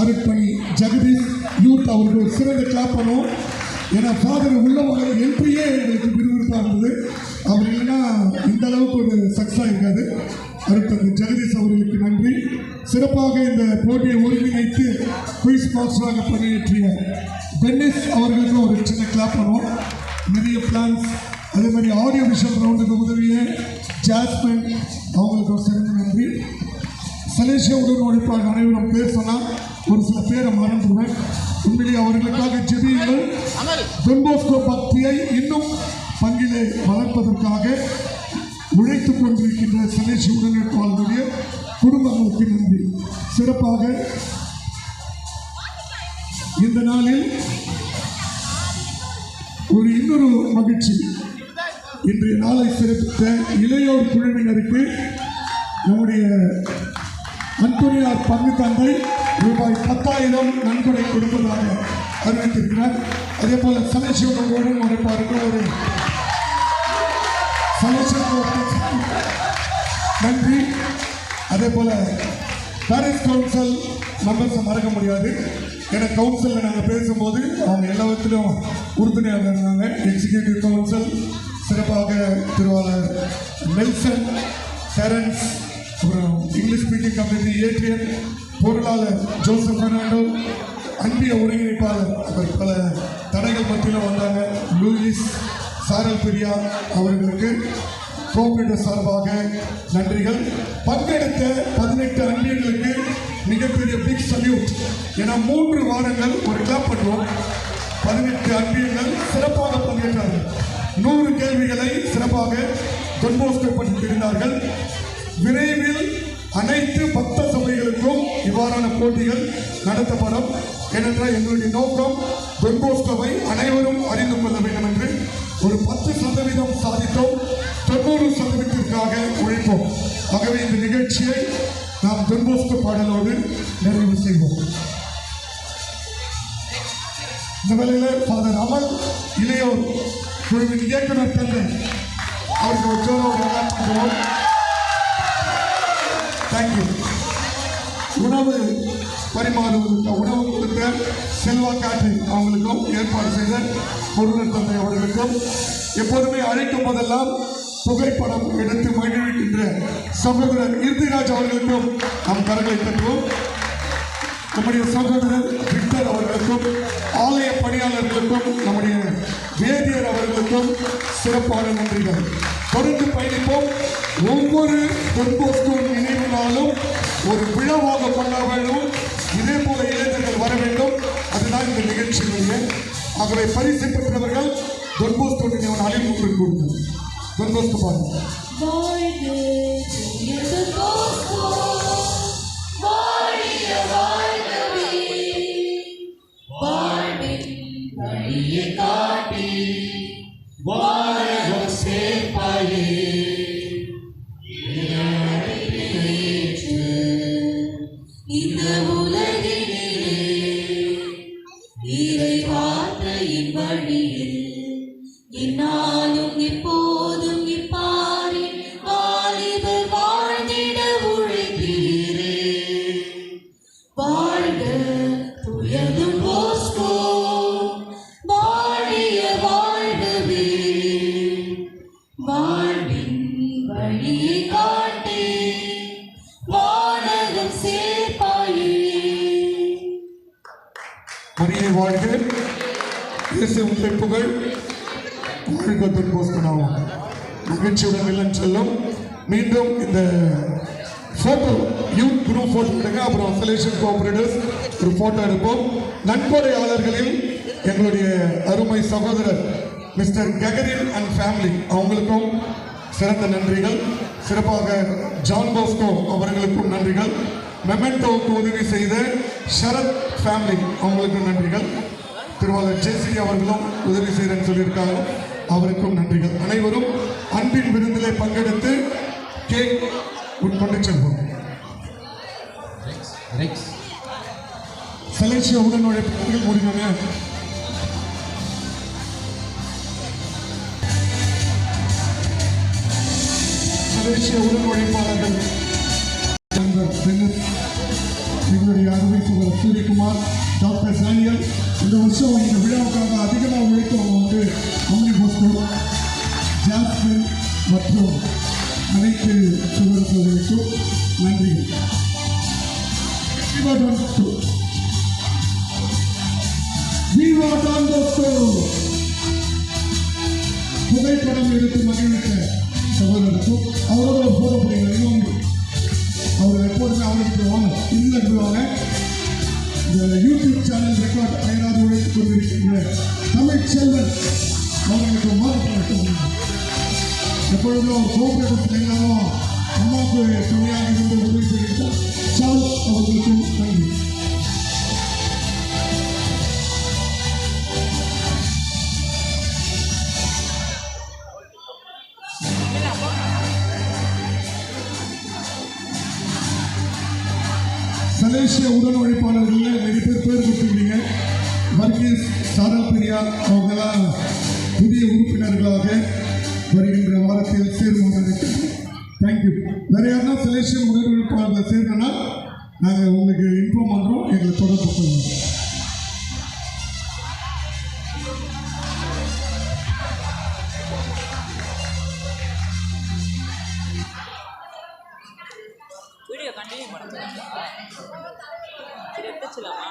அருட்பணி ஜெகதீஷ் யூத் அவர்கள் ஒரு சிறந்த கிளாப் பண்ணுவோம். ஏன்னா ஃபாதர் உள்ளவங்க என்ட்ரியே எங்களுக்கு விறுவிறுப்பாக இருந்தது. அவர் இல்லைன்னா இந்த அளவுக்கு ஒரு சக்ஸஸாக இருக்காது. அருட்பணி ஜெகதீஷ் அவர்களுக்கு நன்றி. சிறப்பாக இந்த போட்டியை ஒருங்கிணைத்து குயிஸ் மாஸ்டராக பணியாற்றிய பென்னிஸ் அவர்களுக்கும் ஒரு சின்ன கிளாப் பண்ணுவோம். நிறைய பிளான்ஸ் அதே மாதிரி ஆடியோ விஷுவல் ரவுண்டுக்கு உதவிய ஜாஸ்மின் அவங்களுக்கு ஒரு சிறந்த நன்றி. சலேசிய உடன் உழைப்பாளர் அனைவரும் பேர் சொன்னால் ஒரு சில பேரை மறந்துடுவேன். உண்மையிலேயே அவர்களுக்காக ஜெபியுங்கள். டொன்போஸ்கோ பக்தியை இன்னும் பங்கிலே வளர்ப்பதற்காக உழைத்துக் கொண்டிருக்கின்ற சலேசிய உடன் உழைப்பாளருடைய குடும்பங்களுக்கு நன்றி. சிறப்பாக இந்த நாளில் ஒரு இன்னொரு மகிழ்ச்சி, இன்றைய நாளை சிறப்பித்த இளையோர் குழுவினருக்கு நம்முடைய அந்தோனியார் பங்கு தந்தை ரூபாய் 10,000 நன்கொடை கொடுப்பதாக அறிவித்திருக்கிறார். அதே போல சலேசியோடன் உழைப்பாருக்கு ஒரு நன்றி. அதே போல பாரிஸ் கவுன்சில் மெம்பர்ஸை மறக்க முடியாது. ஏன்னா கவுன்சிலில் நாங்கள் பேசும்போது அவங்க எல்லாத்திலும் உறுதுணையாக இருந்தாங்க. எக்ஸிக்யூட்டிவ் கவுன்சில் சிறப்பாக திருவாளர் நெல்சன், டெரன்ஸ், அப்புறம் இங்கிலீஷ் ஸ்பீக்கிங் கம்யூனிட்டி ஏட்ரியன், பொருளாளர் ஜோசப் பெர்னாண்டோ, அன்பிய ஒருங்கிணைப்பாளர் அவர் பல தடைகள் மத்தியில் வந்தாங்க லூயிஸ் சாரல் பிரியா அவர்களுக்கு கோஆபரேட்டிவ் சார்பாக நன்றிகள். பங்கெடுத்த 18 அன்பியர்களுக்கு மிகப்பெரிய பிக் சல்யூட். ஏன்னா 3 வாரங்கள் ஒரு கிளாப் பண்ணுவோம். 18 அன்பியர்கள் சிறப்பாக பங்கேற்றார்கள். 100 கேள்விகளை சிறப்பாக டொன்போஸ்கோ பண்ணியிருந்தார்கள். விரைவில் அனைத்து பக்த சபைகளுக்கும் இவ்வாறான போட்டிகள் நடத்தப்படும். ஏனென்றால் எங்களுடைய நோக்கம் டொன்போஸ்கோவை அனைவரும் அறிந்து கொள்ள வேண்டும் என்று ஒரு 10% சாதித்தோம். 90%ற்காக உழைப்போம். ஆகவே இந்த நிகழ்ச்சியை நாம் டொன்போஸ்கோ பாடலோடு நிறைவு செய்வோம். இந்த வேளையில் ஃபாதர் அமல் இளையோர் குழுவின் இயக்குனர் தந்தை அவருக்கு ஒரு ஜோரோடு பண்ணுவோம். தேங்க்யூ. உணவு பரிமாறுவதற்கு உணவு கொடுத்த செல்வா காற்று அவங்களுக்கும் ஏற்பாடு செய்த பொருளர் தந்தை அவர்களுக்கும் எப்போதுமே அழைக்கும் போதெல்லாம் புகைப்படம் எடுத்து மகிழ்கின்ற சகோதரர் இறுதிராஜ் அவர்களுக்கும் நம் கரங்களை தட்டுவோம். நம்முடைய சகோதரர் விக்டர் அவர்களுக்கும் ஆலய பணியாளர்களுக்கும் நம்முடைய வேதியர் அவர்களுக்கும் சிறப்பான நன்றிகள். தொடர்ந்து பயணிப்போம். ஒவ்வொரு டொன்போஸ்கோ நினைவு நாளும் ஒரு விழாவாக கொண்டாட வேண்டும். இதே போல இளைஞர்கள் வர வேண்டும். அதுதான் இந்த நிகழ்ச்சியினுடைய. ஆகவே பரிசு பெற்றவர்கள் டொன்போஸ்கோ நினைவு நாளில் உங்களுக்கு கொடுங்கள். டொன்போஸ்கோ பாருங்கள். இந்த உலகினிலே இறைவா வாழ்க துயது போஸ்கோ வாழிய வாழ்கவே வாழ்வின் வழியை காட்டி வானகம் சேர்ப்பாயே. மரியே வாழ்க, இயேசு உங்களை புகழ். வாழ்க தொன் போஸ்கோ. நாம் மகிழ்ச்சியுடன் இல்லம் செல்லும். மீண்டும் இந்த போட்டோ யூத் குரூப் போட்டோ எடுங்க. அப்புறம் செலக்ஷன் கோஆபரேட்டர்ஸ் ஒரு போட்டோ எடுப்போம். நன்கொடையாளர்களில் எங்களுடைய அருமை சகோதரர் மிஸ்டர் கெகரின் அண்ட் ஃபேமிலி அவங்களுக்கும் சிறந்த நன்றிகள். சிறப்பாக ஜான் போஸ்கோ அவர்களுக்கும் நன்றிகள். மெமெண்டோவுக்கு உதவி செய்த ஷரத் ஃபேமிலி அவங்களுக்கும் நன்றிகள். திருவாளர் ஜெயஸ்ரீ அவர்களும் உதவி செய்கிறேன்னு சொல்லியிருக்காங்க, அவருக்கும் நன்றிகள். அனைவரும் அன்பின் விருந்திலே பங்கெடுத்து கேக் உட்கொண்டு செல்வோம். செலக்ஷன் உடன் நுழைப்புகள் முடிஞ்சோங்க. செலக்ஷன் உடன் உழைப்பாளர்கள் எங்களுடைய அருமை சகோதரர் சூரியகுமார், டாக்டர் சானியல். இந்த வருஷம் இந்த விழாவுக்காக அதிகமாக உழைத்தவங்க வந்து அம்னி போஸ்கோ, ஜாஸ்மின் மற்றும் அனைத்து சகோதரர்களுக்கும் நன்றி. புகைப்படம் எடுத்து மகிழ்ந்த சகோதரருக்கும் அவரோட போட போறீங்க. இன்னொன்று அவர் எப்போதுமே அவருக்கு வாங்க இல்லை வாங்க. இந்த யூடியூப் சேனல் ரெக்கார்ட் அயராது உழைத்துக் கொண்டிருக்கின்ற தமிழ் செல்வன் அவர்களுக்கு மாற்றம் எப்பொழுதும் அவர் கோஆபரேட்டிவ் எல்லாரும் அம்மாவுக்கு துணையாக இருந்து உதவி செய்கிறார். சார்ஸ் அவர்களுக்கும் நன்றி. மலேசிய உடல் உழைப்பாளர்கள் நிறைய பேர் கொடுத்துருக்கீங்க. வர்கீஸ், சாரா பிரியா அவங்கெல்லாம் புதிய உறுப்பினர்களாக வருகின்ற வாரத்தில் சேருவாங்க. தேங்க்யூ. வேற யாருன்னா செலக்ஷன் உடல் உழைப்பாளர்கள் சேர்ந்தனா நாங்கள் உங்களுக்கு இன்ஃபார்ம் பண்ணுறோம், எங்களை தொடர்பு கொள்ளுங்க. வீடியோ கண்டினியூ பண்ணுங்க. சரி எடுத்துலாமா?